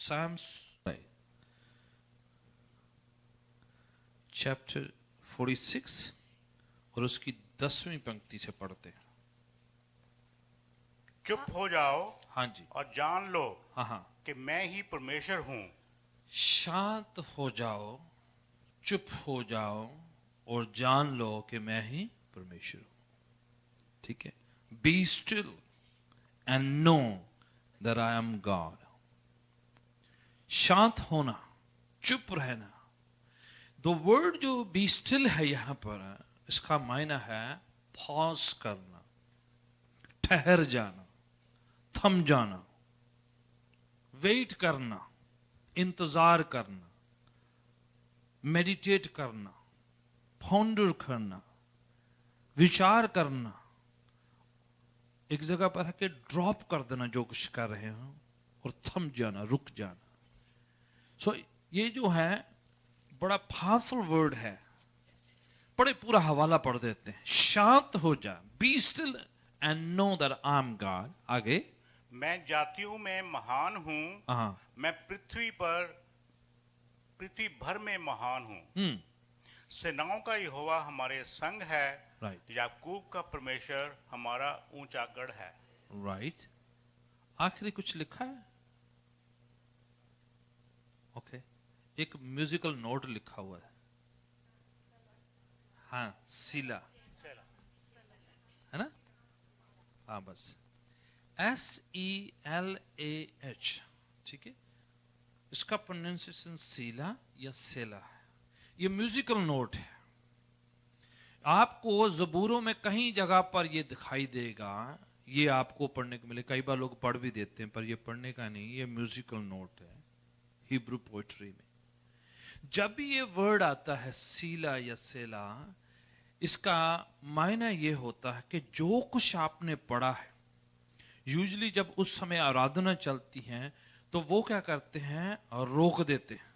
Psalms chapter 46 और उसकी 10वीं पंक्ति से पढ़ते हैं। चुप हो जाओ हाँ जी, और जान लो हाँ हाँ, कि मैं ही परमेश्वर हूँ। शांत हो जाओ, चुप हो जाओ और जान लो कि मैं ही परमेश्वर हूं। ठीक है, be still and know that I am God. शांत होना, चुप रहना। दो वर्ड जो बी स्टिल है यहां पर, इसका मायना है पॉज करना, ठहर जाना, थम जाना, वेट करना, इंतजार करना, मेडिटेट करना, पॉन्डर करना, विचार करना, एक जगह पर है कि ड्रॉप कर देना जो कुछ कर रहे हो और थम जाना, रुक जाना। सो ये जो है बड़ा पावरफुल वर्ड है। बड़े पूरा हवाला पढ़ देते हैं। शांत हो जा, be still and know that I am God. आगे, मैं जातियों में महान हूँ, हाँ, मैं पृथ्वी भर में महान हूँ। सेनाओं का यहोवा हमारे संग है, राइट याकूब का परमेश्वर हमारा ऊंचा गढ़ है। राइट। आखिरी कुछ लिखा है, ओके, एक म्यूजिकल नोट लिखा हुआ है, हाँ, सीला है ना, हाँ बस, SELAH, ठीक है। इसका प्रोनाउंसिएशन सीला या सेला है। ये म्यूजिकल नोट है। आपको ज़बूरों में कहीं जगह पर ये दिखाई देगा, ये आपको पढ़ने को मिले। कई बार लोग पढ़ भी देते हैं, पर ये पढ़ने का नहीं, ये म्यूजिकल नोट है हिब्रू पोएट्री में। जब भी ये वर्ड आता है सीला या सेला, इसका मायना ये होता है कि जो कुछ आपने पढ़ा है, यूजुअली जब उस समय आराधना चलती है तो वो क्या करते हैं, रोक देते हैं।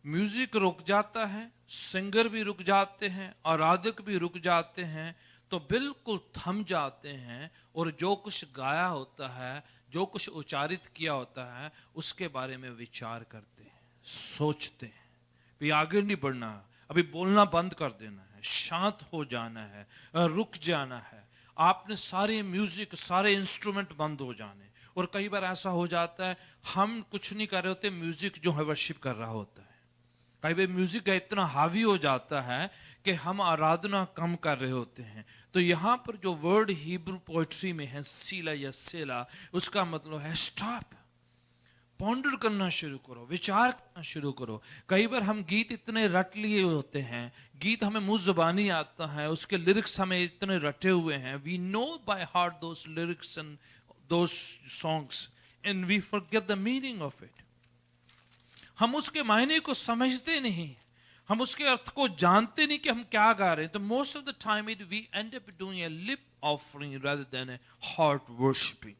म्यूजिक रुक जाता है, सिंगर भी रुक जाते हैं, आराधक भी रुक जाते हैं, तो बिल्कुल थम जाते हैं और जो कुछ गाया होता है, जो कुछ उच्चारित किया होता है, उसके बारे में विचार करते हैं, सोचते हैं। भी आगे नहीं बढ़ना, अभी बोलना बंद कर देना है, शांत हो जाना है, रुक जाना है। आपने सारे म्यूजिक, सारे इंस्ट्रूमेंट बंद हो जाने। और कई बार ऐसा हो जाता है, हम कुछ नहीं कर रहे होते, म्यूजिक जो है वर्शिप कर रहा होता है। कई बार म्यूजिक का इतना हावी हो जाता है कि हम आराधना कम कर रहे होते हैं। तो यहाँ पर जो वर्ड हिब्रू पोएट्री में है सीला या सेला, उसका मतलब है स्टॉप, पॉन्डर करना शुरू करो, विचार करना शुरू करो। कई बार हम गीत इतने रट लिए होते हैं, गीत हमें मुंह जुबानी आता है, उसके लिरिक्स हमें इतने रटे हुए हैं, we know by heart those lyrics and those songs and we forget the meaning of it. हम उसके मायने को समझते नहीं, हम उसके अर्थ को जानते नहीं कि हम क्या गा रहे हैं। तो most of the time it we end up doing a lip offering rather than a heart worshiping.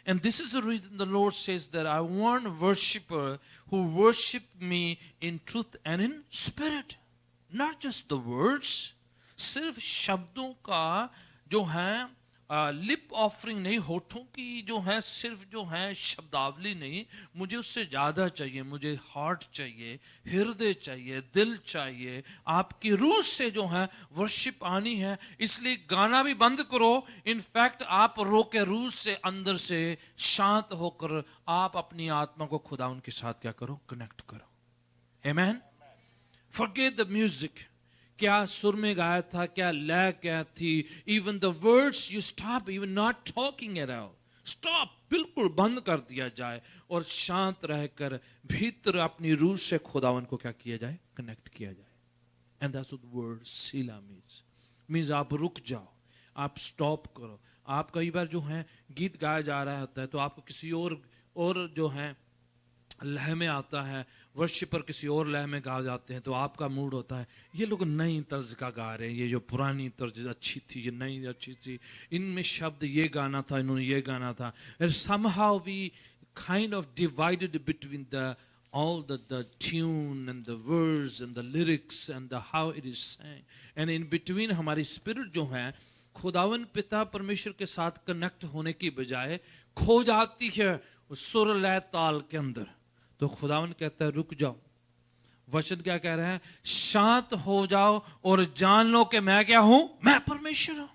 And this is the reason the Lord says that I want a worshiper who worship me in truth and in spirit. Not just the words, सिर्फ शब्दों का जो है lip offering नहीं, होठों की जो है सिर्फ जो है शब्दावली नहीं, मुझे उससे ज्यादा चाहिए। मुझे हार्ट चाहिए, हृदय चाहिए, दिल चाहिए, आपकी रूह से जो है वर्शिप आनी है। इसलिए गाना भी बंद करो। इनफैक्ट आप रो के रूह से, अंदर से शांत होकर आप अपनी आत्मा को खुदा उनके साथ क्या करो, कनेक्ट करो। आमेन। फॉरगेट द म्यूजिक, क्या सुर में गाया था, क्या लय क्या थी, even the words you stop, even not talking at all, stop, बिल्कुल बंद कर दिया जाए और शांत रहकर भीतर अपनी रूह से खुदावन को क्या किया जाए, कनेक्ट किया जाए। And that's what the word सीला मींस आप रुक जाओ, आप स्टॉप करो। आप कई बार जो है गीत गाया जा रहा होता है तो आपको किसी और जो है लय में आता है, वर्शिपर किसी और लय में गा जाते हैं, तो आपका मूड होता है ये लोग नई तर्ज का गा रहे हैं, ये जो पुरानी तर्ज अच्छी थी, ये नई अच्छी थी, इनमें शब्द ये गाना था, इन्होंने ये गाना था। And somehow we kind of divided between all the tune and the words and the lyrics and the how it is sang, and in between हमारी spirit जो है खुदावन पिता परमेश्वर के साथ कनेक्ट होने की बजाय खो जाती है सुर लय ताल के अंदर, तो खुदावन कहता है रुक जाओ। वचन क्या कह रहे हैं? शांत हो जाओ और जान लो कि मैं क्या हूं, मैं परमेश्वर हूं।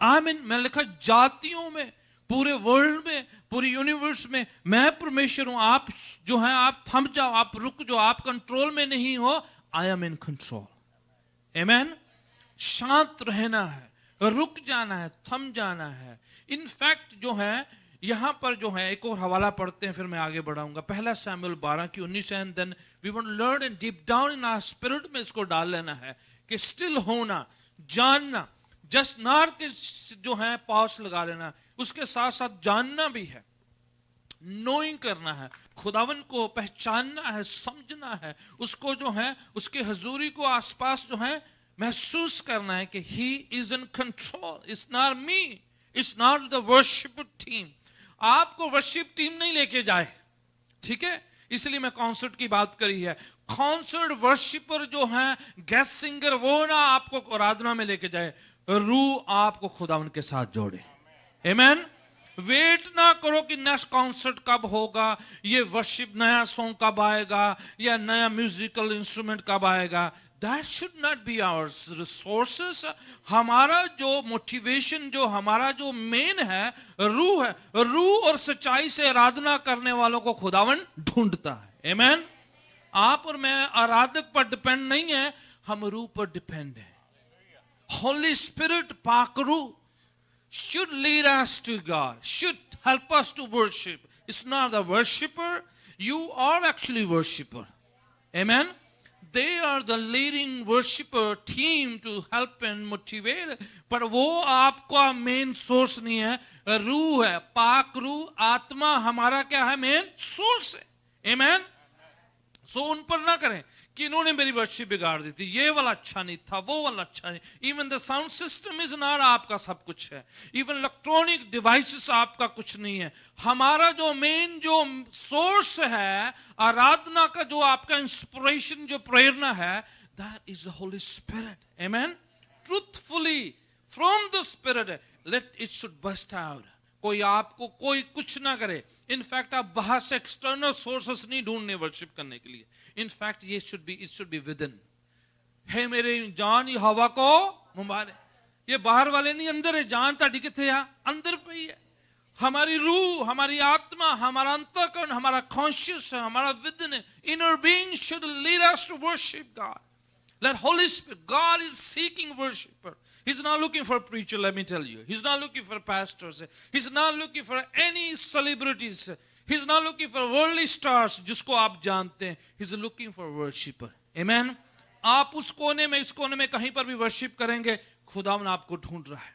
आमीन। मैंने लिखा जातियों में, पूरे वर्ल्ड में, पूरे यूनिवर्स में मैं परमेश्वर हूं। आप जो हैं आप थम जाओ, आप रुक जाओ, आप कंट्रोल में नहीं हो, आई एम इन कंट्रोल। आमीन। शांत रहना है, रुक जाना है, थम जाना है। इनफैक्ट जो है यहां पर जो है एक और हवाला पढ़ते हैं, फिर मैं आगे बढ़ाऊंगा। पहला शमूएल 12:19 and then we want to learn and deep down in our spirit में इसको डाल लेना है कि स्टिल होना, जानना, जस्ट नॉट के जो है पॉज लगा लेना, उसके साथ साथ जानना भी है, नोइंग करना है, खुदावन को पहचानना है, समझना है, उसको जो है उसके हजूरी को आसपास जो है महसूस करना है कि he is in control. It's not me, it's not the worship team. आपको वर्शिप टीम नहीं लेके जाए, ठीक है? इसलिए मैं कॉन्सर्ट की बात करी है। कॉन्सर्ट वर्शिपर जो है, गेस्ट सिंगर, वो ना आपको आराधना में लेके जाए, रूह आपको खुदावन के साथ जोड़े। आमीन। वेट ना करो कि नेक्स्ट कॉन्सर्ट कब होगा, ये वर्शिप नया सॉन्ग कब आएगा, या नया म्यूजिकल इंस्ट्रूमेंट कब आएगा। That should not be our resources. हमारा जो मोटिवेशन, जो हमारा जो मेन है, रूह है। रूह और सच्चाई से आराधना करने वालों को खुदावन ढूंढता है। आमीन। आप और मैं आराधक पर डिपेंड नहीं है, हम रूह पर डिपेंड है। Holy Spirit, पाक रूह should lead us to God, should help us to worship. It's not the worshipper, you are actually worshipper. Amen. They are the leading worshipper team to help and motivate. पर वो आपका main source नहीं है, रूह है, पाक रूह, आत्मा हमारा क्या है, मेन सोर्स है। आमीन। सो उन पर ना करें कि इन्होंने मेरी वर्शिप बिगाड़ दी थी, ये वाला अच्छा नहीं था, वो वाला अच्छा नहीं। Even the sound system is not आपका सब कुछ है, इवन इलेक्ट्रॉनिक डिवाइसेस आपका कुछ नहीं है। हमारा जो मेन जो सोर्स है आराधना का, जो आपका इंस्पिरेशन, जो प्रेरणा है, that is the holy spirit. आमीन। Truthfully from the spirit let it should burst out. कोई आपको कोई कुछ ना करे। इनफैक्ट आप बाहर से एक्सटर्नल सोर्सेस नहीं ढूंढने वर्शिप करने के लिए। इनफैक्ट ये it should be with in. है मेरे जान ये हवा को मुबारक, ये बाहर वाले नहीं, अंदर है। जान ताड़ी किथे आ, अंदर पे ही है। हमारी रूह, हमारी आत्मा, हमारा अंतःकरण, हमारा कॉन्शियस है, हमारा विदिन है, inner being should lead us to worship God. Let Holy Spirit, God is seeking worshipper. He's not looking for a preacher, let me tell you. He's not looking for pastors. He's not looking for any celebrities. He's not looking for worldly stars जिसको आप जानते हैं. He's looking for worshipper. Amen. आप उस कोने में, इस कोने में कहीं पर भी वर्शिप करेंगे, खुदावन आपको ढूंढ रहा है।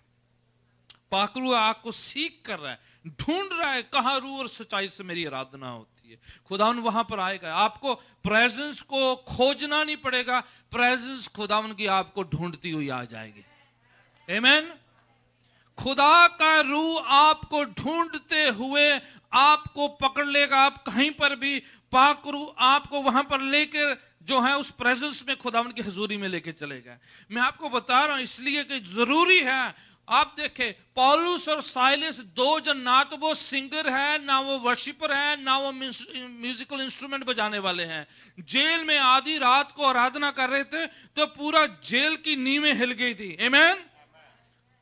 पाकरू आपको सीख कर रहा है, ढूंढ रहा है कहां रूह और सच्चाई से मेरी आराधना होती है। खुदावन वहां पर आएगा। आपको प्रेजेंस को खोजना नहीं पड़ेगा, प्रेजेंस खुदावन की आपको ढूंढती हुई आ जाएगी। आमीन। खुदा का रूह आपको ढूंढते हुए आपको पकड़ लेगा। आप कहीं पर भी पाक रूह आपको वहां पर लेकर जो है उस प्रेजेंस में खुदावन की हजूरी में लेके चलेगा। मैं आपको बता रहा हूं इसलिए कि जरूरी है। आप देखें पौलुस और साइलस दो जन, ना तो वो सिंगर है, ना वो वर्शिपर है, ना वो म्यूजिकल इंस्ट्रूमेंट बजाने वाले हैं। जेल में आधी रात को आराधना कर रहे थे तो पूरा जेल की नींवें हिल गई थी। आमीन।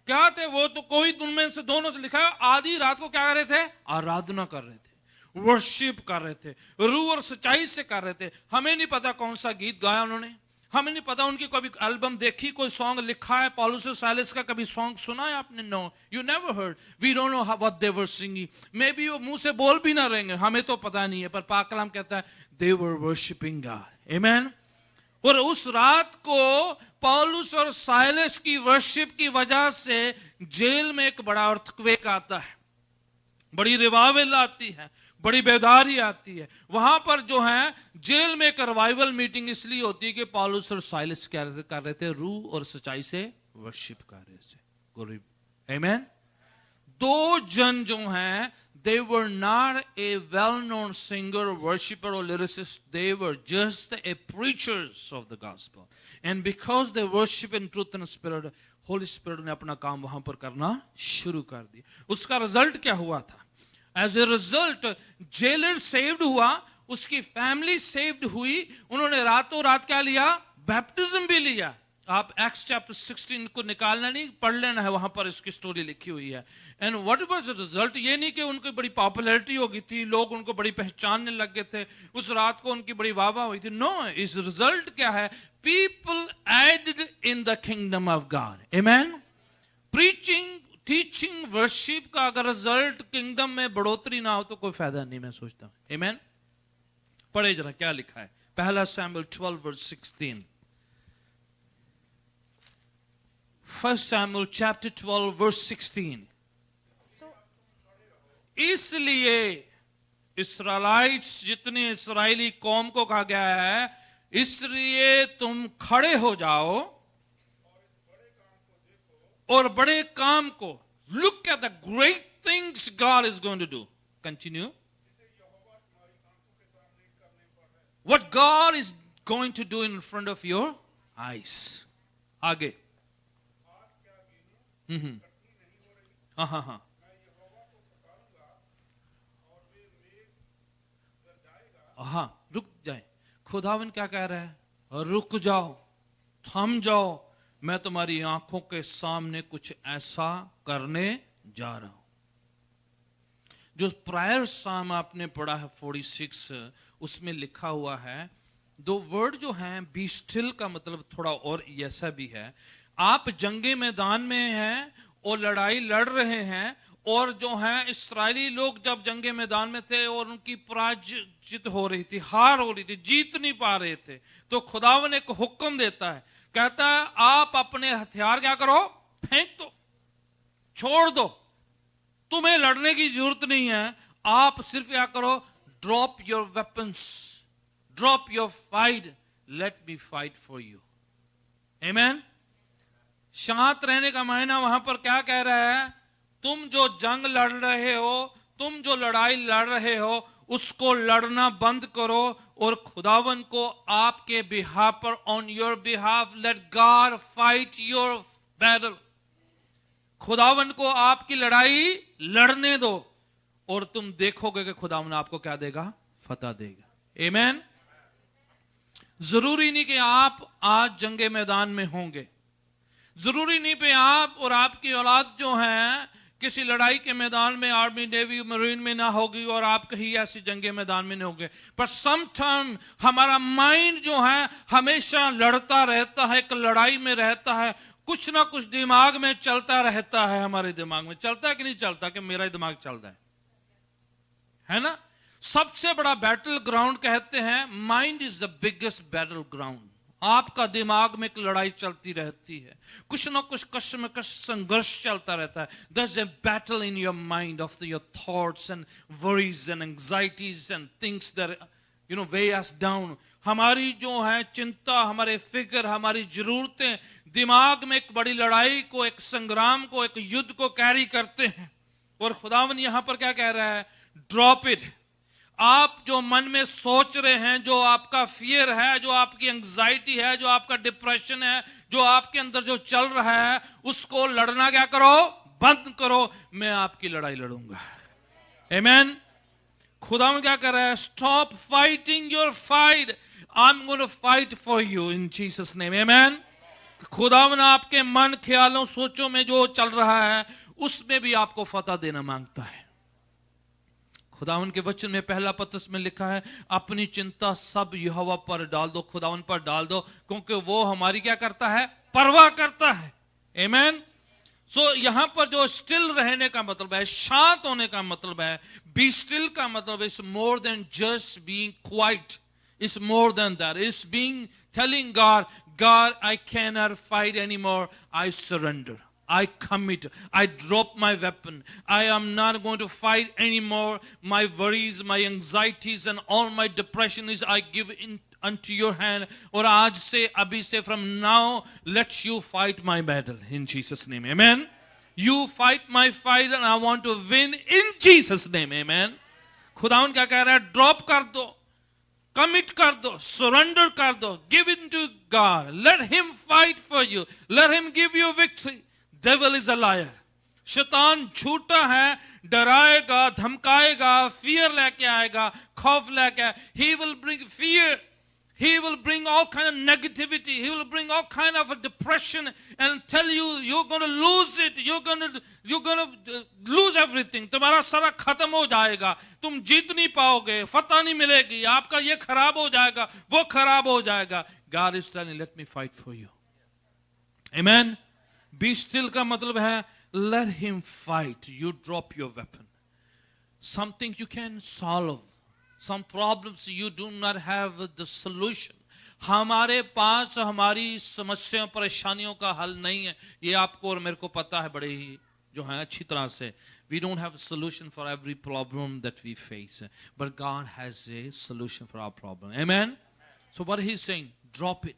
क्या थे वो? तो कोई उनमें से दोनों से लिखा है आधी रात को क्या कर रहे थे? आराधना कर रहे थे, वर्शिप कर रहे थे, रूह और सच्चाई से कर रहे थे। हमें नहीं पता कौन सा गीत गाया उन्होंने, हमें नहीं पता उनकी कभी एल्बम देखी, कोई सॉन्ग लिखा है पौलुस और साइलस का, कभी सॉन्ग सुना है आपने? No, you never heard. We don't know what they were singing. Maybe वो मुंह से बोल भी ना रहेंगे, हमें तो पता नहीं है, पर पाक कलाम कहता है दे वर वर्शिपिंग गॉड। आमीन। और उस रात को पौलुस और साइलस की वर्शिप की वजह से जेल में एक बड़ा अर्थक्वेक आता है, बड़ी रिवाइवल आती है, बड़ी बेदारी आती है। वहां पर जो है जेल में एक रिवाइवल मीटिंग इसलिए होती है कि पौलुस और साइलस कर रहे थे रूह और सच्चाई से वर्शिप कर रहे थे। आमीन। दो जन जो हैं, they were not a well-known singer, worshipper or lyricist. They were just a preachers of the gospel. And because they worship in truth and spirit, Holy Spirit ने अपना काम वहां पर करना शुरू कर दिया। उसका रिजल्ट क्या हुआ था? As a result jailer saved हुआ, उसकी फैमिली सेव्ड हुई, उन्होंने रातों रात क्या लिया? बैप्टिज्म भी लिया। आप एक्स चैप्टर 16 को निकालना नहीं, पढ़ लेना है, वहां पर इसकी स्टोरी लिखी हुई है। And what was the result? ये नहीं कि उनकी बड़ी पॉपुलैरिटी हो गई थी, लोग उनको बड़ी पहचानने लग गए थे, उस रात को उनकी बड़ी वाहवाह हुई थी। नो, इस रिजल्ट क्या है? People added in the kingdom of God. Amen. Preaching, teaching, worship का अगर रिजल्ट किंगडम में बढ़ोतरी ना हो तो कोई फायदा नहीं, मैं सोचता हूं। आमेन। पढ़े जरा क्या लिखा है, पहला Samuel 12:16। First Samuel chapter 12 verse 16. इसलिए इस्राएलाइट्स, जितने इस्राएली कौम को कहा गया है, इसलिए तुम खड़े हो जाओ और बड़े काम को, look at the great things God is going to do. Continue. What God is going to do in front of your eyes. आगे। हाँ हाँ हाँ। हाँ, रुक जाए। खुदावन क्या कह रहा है? रुक जाओ, थम जाओ, मैं तुम्हारी आंखों के सामने कुछ ऐसा करने जा रहा हूं। जो प्रायर साम आपने पढ़ा है 46, उसमें लिखा हुआ है, दो वर्ड जो हैं, बी स्टिल का मतलब थोड़ा और ऐसा भी है। आप जंगे मैदान में हैं और लड़ाई लड़ रहे हैं, और जो हैं इस्राएली लोग जब जंगे मैदान में थे और उनकी पराजित हो रही थी, हार हो रही थी, जीत नहीं पा रहे थे, तो खुदावन एक हुक्म देता है, कहता है आप अपने हथियार क्या करो? फेंक दो, छोड़ दो, तुम्हें लड़ने की जरूरत नहीं है। आप सिर्फ क्या करो? Drop your weapons, drop your fight, let me fight for you. Amen. शांत रहने का मायना वहां पर क्या कह रहा है? तुम जो जंग लड़ रहे हो, तुम जो लड़ाई लड़ रहे हो, उसको लड़ना बंद करो और खुदावन को आपके बिहाफ पर, on your behalf, let God fight your battle. खुदावन को आपकी लड़ाई लड़ने दो और तुम देखोगे कि खुदावन आपको क्या देगा? फतह देगा। आमेन। जरूरी नहीं कि आप आज जंगे मैदान में होंगे, जरूरी नहीं पे आप और आपकी औलाद जो है किसी लड़ाई के मैदान में, आर्मी, नेवी, मरीन में ना होगी और आप कहीं ऐसी जंगे मैदान में नहीं होंगे, पर समटाइम हमारा माइंड जो है हमेशा लड़ता रहता है, एक लड़ाई में रहता है, कुछ ना कुछ दिमाग में चलता रहता है। हमारे दिमाग में चलता है कि नहीं चलता? कि मेरा ही दिमाग चल रहा है ना? सबसे बड़ा बैटल ग्राउंड कहते हैं, mind is the biggest battle ground. आपका दिमाग में एक लड़ाई चलती रहती है, कुछ ना कुछ कश्मकश, संघर्ष चलता रहता है। There's a battle in your mind of your thoughts and worries and anxieties and things that weigh us down. हमारी जो है चिंता, हमारे फिक्र, हमारी जरूरतें दिमाग में एक बड़ी लड़ाई को, एक संग्राम को, एक युद्ध को कैरी करते हैं। और खुदावन यहां पर क्या कह रहा है? Drop it. आप जो मन में सोच रहे हैं, जो आपका फियर है, जो आपकी एंग्जाइटी है, जो आपका डिप्रेशन है, जो आपके अंदर जो चल रहा है, उसको लड़ना क्या करो? बंद करो। मैं आपकी लड़ाई लड़ूंगा। आमेन। खुदावन क्या कर रहा है? Stop fighting your fight, I am going to fight for you in Jesus name. Amen. खुदावन आपके मन, ख्यालों, सोचों में जो चल रहा है, उसमें भी आपको फतह देना मांगता है। खुदावन के वचन में पहला पत्रस में लिखा है, अपनी चिंता सब यहोवा पर डाल दो, खुदावन पर डाल दो, क्योंकि वो हमारी क्या करता है? परवाह करता है। आमेन। सो यहां पर जो स्टिल रहने का मतलब है, शांत होने का मतलब है, बी स्टिल का मतलब is more than just being quite, is more than that, is being telling God, God, I cannot fight anymore. I surrender. I commit. I drop my weapon. I am not going to fight anymore. My worries, my anxieties, and all my depression is I give in unto your hand. और आज से, अभी से, from now, let you fight my battle in Jesus' name. Amen. You fight my fight, and I want to win in Jesus' name. Amen. खुदावन क्या कह रहा है? ड्रॉप कर दो, कमिट कर दो, सरेंडर कर दो, give in to God, let him fight for you, let him give you victory. Devil is a liar. शैतान झूठा है, डराएगा, धमकाएगा, फियर लेके आएगा, खौफ लेके आएगा. He will bring fear. He will bring all kind of negativity. He will bring all kind of a depression and tell you you're going to lose it. You're going to lose everything. तुम्हारा सारा खत्म हो जाएगा. तुम जीत नहीं पाओगे. फतह नहीं मिलेगी. आपका ये खराब हो जाएगा. वो खराब हो जाएगा. God is telling, let me fight for you. Amen. Be still का मतलब है let him fight. You drop your weapon. Something you can solve. Some problems you do not have the solution. हमारे पास हमारी समस्याओं परेशानियों का हल नहीं है. ये आपको और मेरे को पता है बड़े ही जो है अच्छी तरह से. We don't have a solution for every problem that we face, but God has a solution for our problem. Amen. So what he's saying, drop it,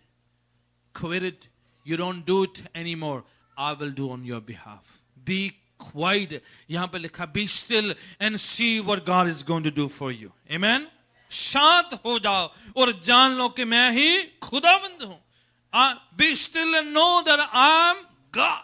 quit it. You don't do it anymore. I will do on your behalf. Be quiet. यहाँ पे लिखा be still and see what God is going to do for you. Amen. शांत हो जाओ और जान लो कि मैं ही खुदावंद हूँ. Be still and know that I am God.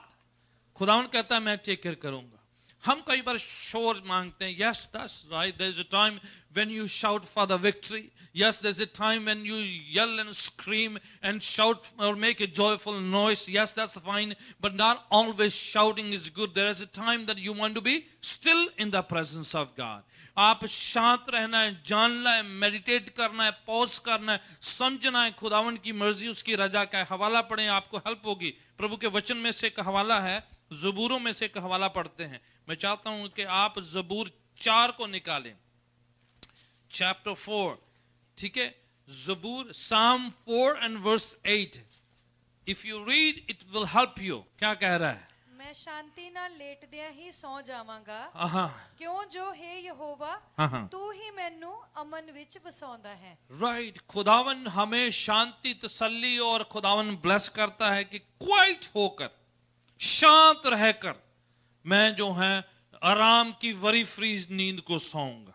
खुदावंद कहता है मैं टेक केयर करूंगा. हम कई बार शोर मांगते हैं. Yes, that's right. There's a time when you shout for the victory. Yes, there's a time when you yell and scream and shout or make a joyful noise. Yes, that's fine. But not always shouting is good. There is a time that you want to be still in the presence of God. आप शांत रहना है, जानना है, meditate करना है, pause करना है, समझना है खुदावन की मर्जी, उसकी रजा का है. हवाला पढ़ें, आपको हेल्प होगी. प्रभु के वचन में से एक हवाला है, ज़बूरों में से एक हवाला पढ़ते हैं. मैं चाहता हूं कि आप ज़बूर 4 को निकालें. चैप्टर 4, ठीक है. ज़बूर Psalm 4 and verse 8. If you read, it will help you. क्या कह रहा है? मैं शांति ना लेटदिया ही सौ जावांगा. क्यों जो है यहोवा तू ही मैनू अमन विच वसाउंदा है. राइट. खुदावन हमें शांति, तसल्ली और खुदावन ब्लेस करता है कि क्वाइट होकर, शांत रहकर मैं जो है आराम की वरी फ्री नींद को सोऊंगा.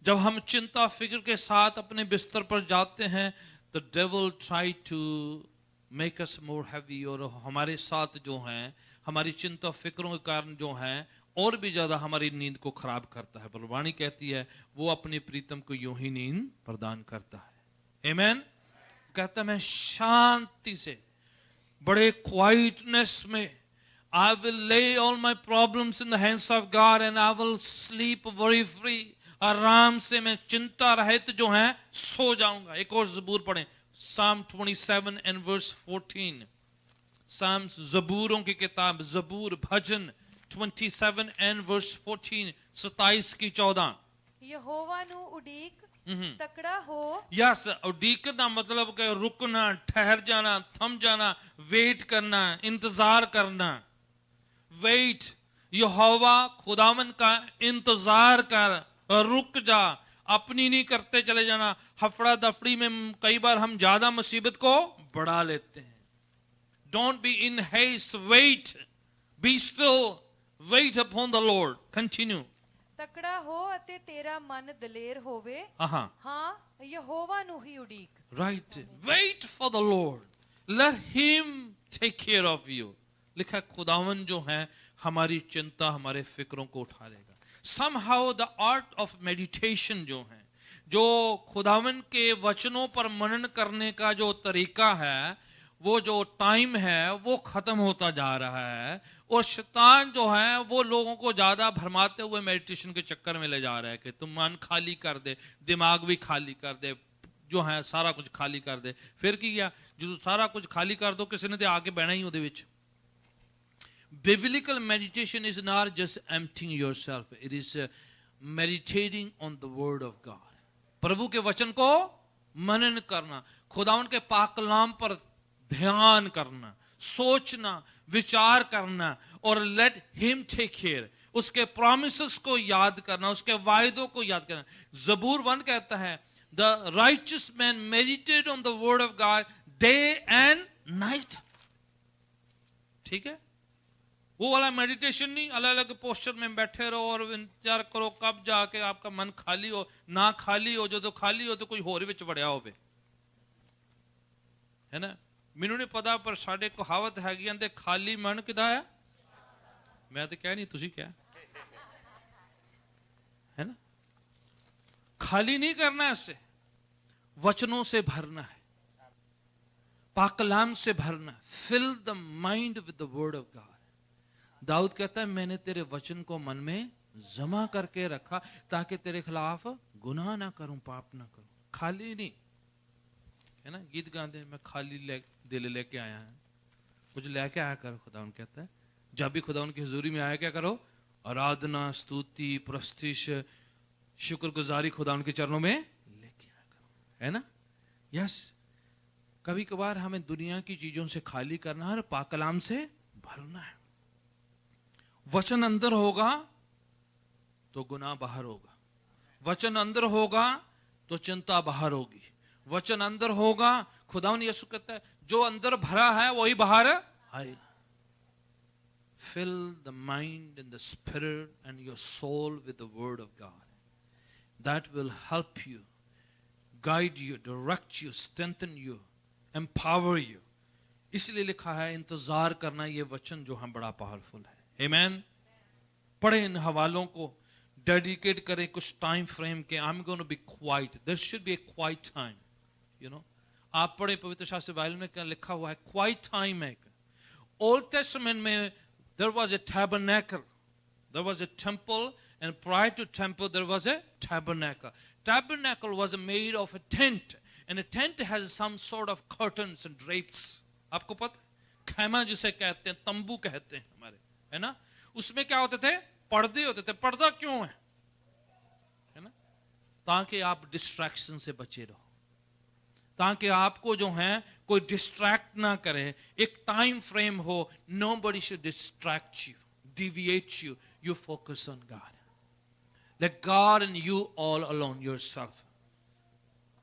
जब हम चिंता फिक्र के साथ अपने बिस्तर पर जाते हैं, the devil try to make us more heavy, और हमारे साथ जो है हमारी चिंता फिक्रों के कारण जो है और भी ज्यादा हमारी नींद को खराब करता है. पर वाणी कहती है वो अपने प्रीतम को यूं ही नींद प्रदान करता है. आमेन. कहता है मैं शांति से, बड़े क्वाइटनेस में, I will lay all my problems in the hands of God and I will sleep very free. आराम से मैं चिंता रहित जो है सो जाऊंगा. एक और ज़बूर पढ़ें. Psalm 27 and verse 14. Psalms, ज़बूरों की किताब, ज़बूर, भजन 27 and verse 14. 27 की 14. यहोवा नु उडीक तकड़ा हो. यस, उडीकना मतलब कि रुकना, ठहर जाना, थम जाना, वेट करना, इंतजार करना. वेट. यहोवा खुदावन का इंतजार कर, रुक जा, अपनी नहीं करते चले जाना. हफड़ा दफड़ी में कई बार हम ज्यादा मुसीबत को बढ़ा लेते हैं. Don't be in haste. Wait. Be still. Wait upon the Lord. Continue. तकड़ा हो अते तेरा मन दलेर होवे. हाँ, यहोवा नु ही उडीक. Right. Wait for the Lord. Let him take care of you. लिखा खुदावन जो है हमारी चिंता, हमारे फिक्रों को उठा लेगा. Somehow the art of meditation जो है, जो खुदावन के वचनों पर मनन करने का जो तरीका है, वो जो टाइम है वो खत्म होता जा रहा है. और शैतान जो है वो लोगों को ज्यादा भरमाते हुए मेडिटेशन के चक्कर में ले जा रहा है कि तुम मन खाली कर दे, दिमाग भी खाली कर दे, जो है सारा कुछ खाली कर दे. फिर की क्या, जो सारा कुछ खाली कर दो किसी ने तो आगे बहना ही ਉਹਦੇ ਵਿੱਚ. Biblical meditation is not just emptying yourself. It is meditating on the word of God. प्रभु के वचन को मनन करना, खुदावन के पाक कलाम पर ध्यान करना, सोचना, विचार करना और let him take care. उसके promises को याद करना, उसके वायदों को याद करना. ज़बूर 1 कहता है the righteous man meditated on the word of God day and night. ठीक है. वो वाला मेडिटेशन नहीं अलग अलग पोस्चर में बैठे रहो और इंतजार करो कब जाके आपका मन खाली हो. ना खाली हो, जो तो खाली हो तो कोई होर विच वड़िया होवे, है ना. ਮੈਨੂੰ नहीं पता पर साडे कहावत हैगी आंदे खाली मन किदा है, मैं तो क्या नहीं, तुझी क्या है ना। खाली नहीं करना है, इससे वचनों से भरना है, पाकलाम से भरना है। Fill the mind with the word of God. दाऊद कहता है मैंने तेरे वचन को मन में जमा करके रखा ताकि तेरे खिलाफ गुनाह ना करूं, पाप ना करूं। खाली नहीं, है ना, गीत गाते मैं खाली दिल लेके आया है, कुछ लेके आया करो। खुदा उन कहता है जब भी खुदा उनकी हजूरी में आया क्या करो, आराधना, स्तुति, प्रस्तिश, शुक्रगुजारी खुदा उनके चरणों में लेके आया करो, है ना। यस, कभी कभार हमें दुनिया की चीजों से खाली करना है और पाकलाम से भरना है। वचन अंदर होगा तो गुनाह बाहर होगा, वचन अंदर होगा तो चिंता बाहर होगी, वचन अंदर होगा। खुदावन यीशु कहता है जो अंदर भरा है वही बाहर आएगा। Fill the mind and the spirit and your soul with the word of God. That will help you, guide you, direct you, strengthen you, empower you. इसलिए लिखा है इंतजार करना, ये वचन जो हम बड़ा पावरफुल है। Amen. पढ़े इन हवालों को, डेडिकेट करें कुछ टाइम फ्रेम के। I'm going to be quiet. There should be a quiet time. You know, आप पढ़े पवित्र शास्त्र बाइबल में क्या लिखा हुआ है, quiet time है। ओल्ड टेस्टामेंट में there was a tabernacle, there was a temple, and prior to temple there was a tabernacle. Tabernacle was made of a tent, and a tent has some sort of curtains and drapes. आपको पता है, खैमा जिसे कहते हैं, तंबू कहते हैं हमारे, है ना। उसमें क्या होते थे, पर्दे होते थे। पर्दा क्यों है ना, ताकि आप डिस्ट्रैक्शन से बचे रहो, ताकि आपको जो है कोई डिस्ट्रैक्ट ना करे। एक टाइम फ्रेम हो, nobody should distract you, deviate you. You focus on God. Let God and you all alone yourself.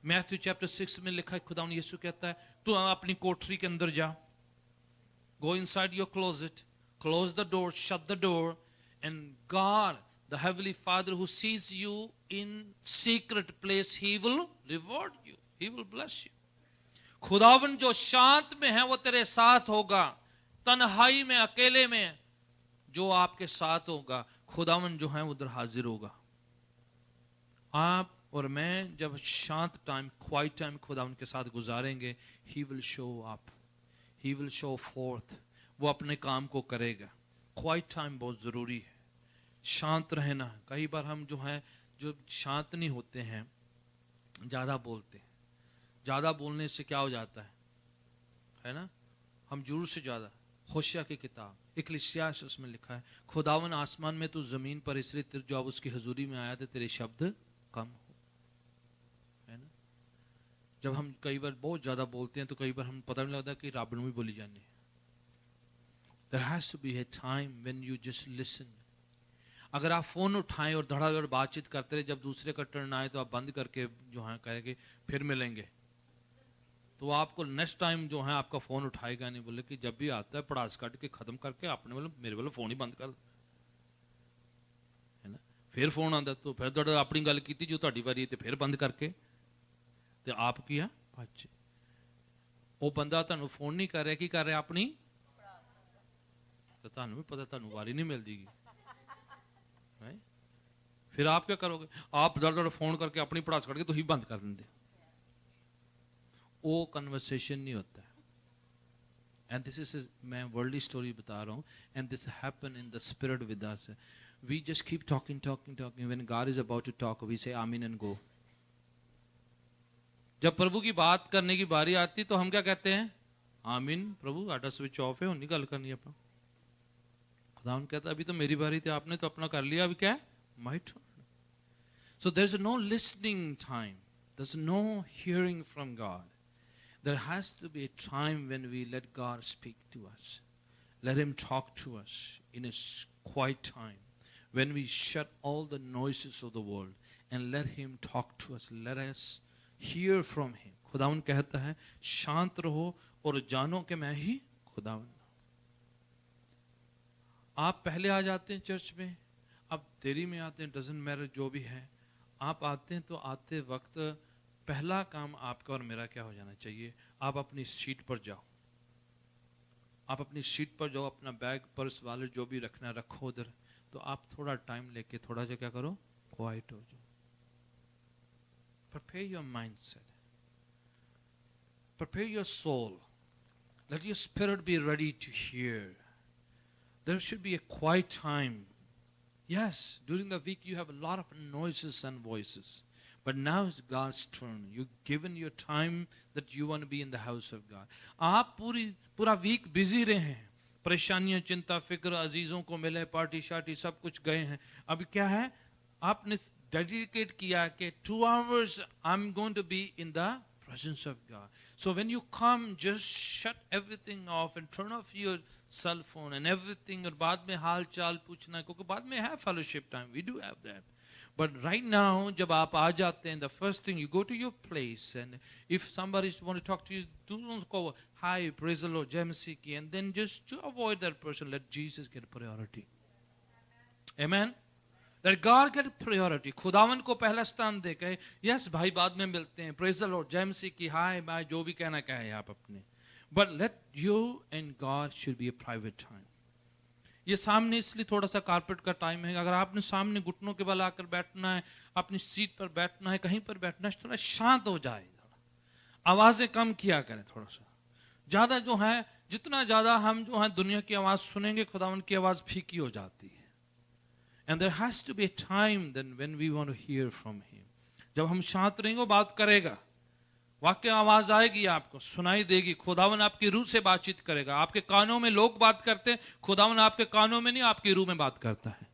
Matthew chapter 6 में लिखा है, खुदावन यीशु कहता है तू अपनी कोठरी के अंदर जा, go inside your closet, close the door, shut the door, and God, the heavenly Father who sees you in secret place, he will reward you, he will bless you. खुदावन जो शांत में है वो तेरे साथ होगा, तन्हाई में, अकेले में जो आपके साथ होगा, खुदावन जो है उधर हाजिर होगा। आप और मैं जब शांत टाइम, क्वाइट टाइम खुदावन के साथ गुजारेंगे, he will show up, he will show forth, वो अपने काम को करेगा। क्वाइट टाइम बहुत जरूरी है, शांत रहना। कई बार हम जो है जो शांत नहीं होते हैं, ज्यादा बोलते हैं। ज्यादा बोलने से क्या हो जाता है ना, हम जरूर से ज्यादा। होशिया की किताब इक्लेसियास उसमें लिखा है, खुदावन आसमान में तू जमीन पर इसलिए जो अब उसकी हजूरी में आया था तेरे शब्द कम हो, है ना। जब हम कई बार बहुत ज्यादा बोलते हैं तो कई बार हम पता नहीं लगता कि रब नूं भी बोली जानी है। There has to be a time when you just listen. अगर आप फोन उठाएं और धड़ाधड़ बातचीत करते रहे, जब दूसरे का टर्न आए तो आप बंद करके जो है कहेंगे फिर मिलेंगे, तो आपको नेक्स्ट टाइम जो है आपका फोन उठाएगा नहीं। बोले कि जब भी आता है पड़ास काट के खत्म करके आपने बोले मेरे वाला फोन ही बंद कर, है ना। फिर फोन आता तो फिर थोड़ा अपनी गल की जो ਤੁਹਾਡੀ ਵਾਰੀ ਤੇ फिर बंद करके ਤੇ आप ਕੀ ਆ ਭੱਜ। ਉਹ ਬੰਦਾ ਤੁਹਾਨੂੰ ਫੋਨ ਨਹੀਂ ਕਰ ਰਿਹਾ, ਕੀ ਕਰ ਰਿਹਾ, ਆਪਣੀ, तो ਤੁਹਾਨੂੰ भी पता ਤੁਹਾਨੂੰ ਵਾਰੀ नहीं मिल जाएगी। फिर आप क्या करोगे, आप दर फोन करके अपनी पढ़ास करके तो ही बंद कर देंगे। वो कन्वर्सेशन नहीं होता है। एंड दिस इज, मैं वर्ल्डली स्टोरी बता रहा हूँ, and this happen in the spirit with us. We just keep talking talking talking, when God is about to talk we say amen and go. जब प्रभु की बात करने की बारी आती तो हम क्या कहते हैं, आमीन प्रभु, आटा स्विच ऑफ है, उन्हीं गल करनी अपन। खुदा कहता अभी तो मेरी बारी थी, आपने तो अपना कर लिया, अभी क्या है, my turn. So there's no listening time, there's no hearing from God. There has to be a time when we let God speak to us, let him talk to us in his quiet time, when we shut all the noises of the world and let him talk to us, let us hear from him. खुदावन कहता है शांत रहो और जानो कि मैं ही खुदावन। आप पहले आ जाते हैं चर्च में, अब देरी में आते हैं, डजंट मैटर जो भी है। आप आते हैं तो आते वक्त पहला काम आपका और मेरा क्या हो जाना चाहिए, आप अपनी सीट पर जाओ, आप अपनी सीट पर जाओ, अपना बैग पर्स वाले जो भी रखना रखो उधर, तो आप थोड़ा टाइम लेके थोड़ा सा क्या करो, क्वाइट हो जाओ. Prepare your mindset. Prepare your soul. Let your spirit be ready to hear. There should be a quiet time. Yes, during the week you have a lot of noises and voices. But now it's God's turn. You've given your time that you want to be in the house of God. आप पूरा week busy रहे हैं, परेशानियां, चिंता, फिक्र, अजीजों को मिले, party शार्टी सब कुछ गए हैं. अब क्या है, आपने डेडिकेट किया कि 2 hours I'm going to be in the presence of God. So when you come, just shut everything off and turn off your cell phone and everything. और बाद में हाल चाल पूछना, क्योंकि बाद में है fellowship time, we do have that. But right now, जब आप आ जाते हैं, the first thing you go to your place, and if somebody want to talk to you, don't go hi, praise the Lord, जय मसीह की, and then just to avoid that person, let Jesus get priority. Amen. Let God get priority. खुदावन को पहला स्थान दे के, yes भाई बाद में मिलते हैं, praise the Lord, जय मसीह की, hi बाय, जो भी कहना कहे आप अपने. But let you and God should be a private time. ये सामने इसलिए थोड़ा सा कारपेट का टाइम है. अगर आपने सामने घुटनों के बल आकर बैठना है, अपनी सीट पर बैठना है, कहीं पर बैठना है, थोड़ा शांत हो जाए, आवाजें कम किया करें. थोड़ा सा ज्यादा जो है, जितना ज्यादा हम जो है दुनिया की आवाज सुनेंगे, खुदावन की आवाज फीकी हो जाती है. And there has to be a time then when we want to hear from him. जब हम शांत रहेंगे वो बात करेगा, वाक्य आवाज आएगी, आपको सुनाई देगी. खुदावन आपकी रूह से बातचीत करेगा. आपके कानों में लोग बात करते हैं, खुदावन आपके कानों में नहीं, आपकी रूह में बात करता है.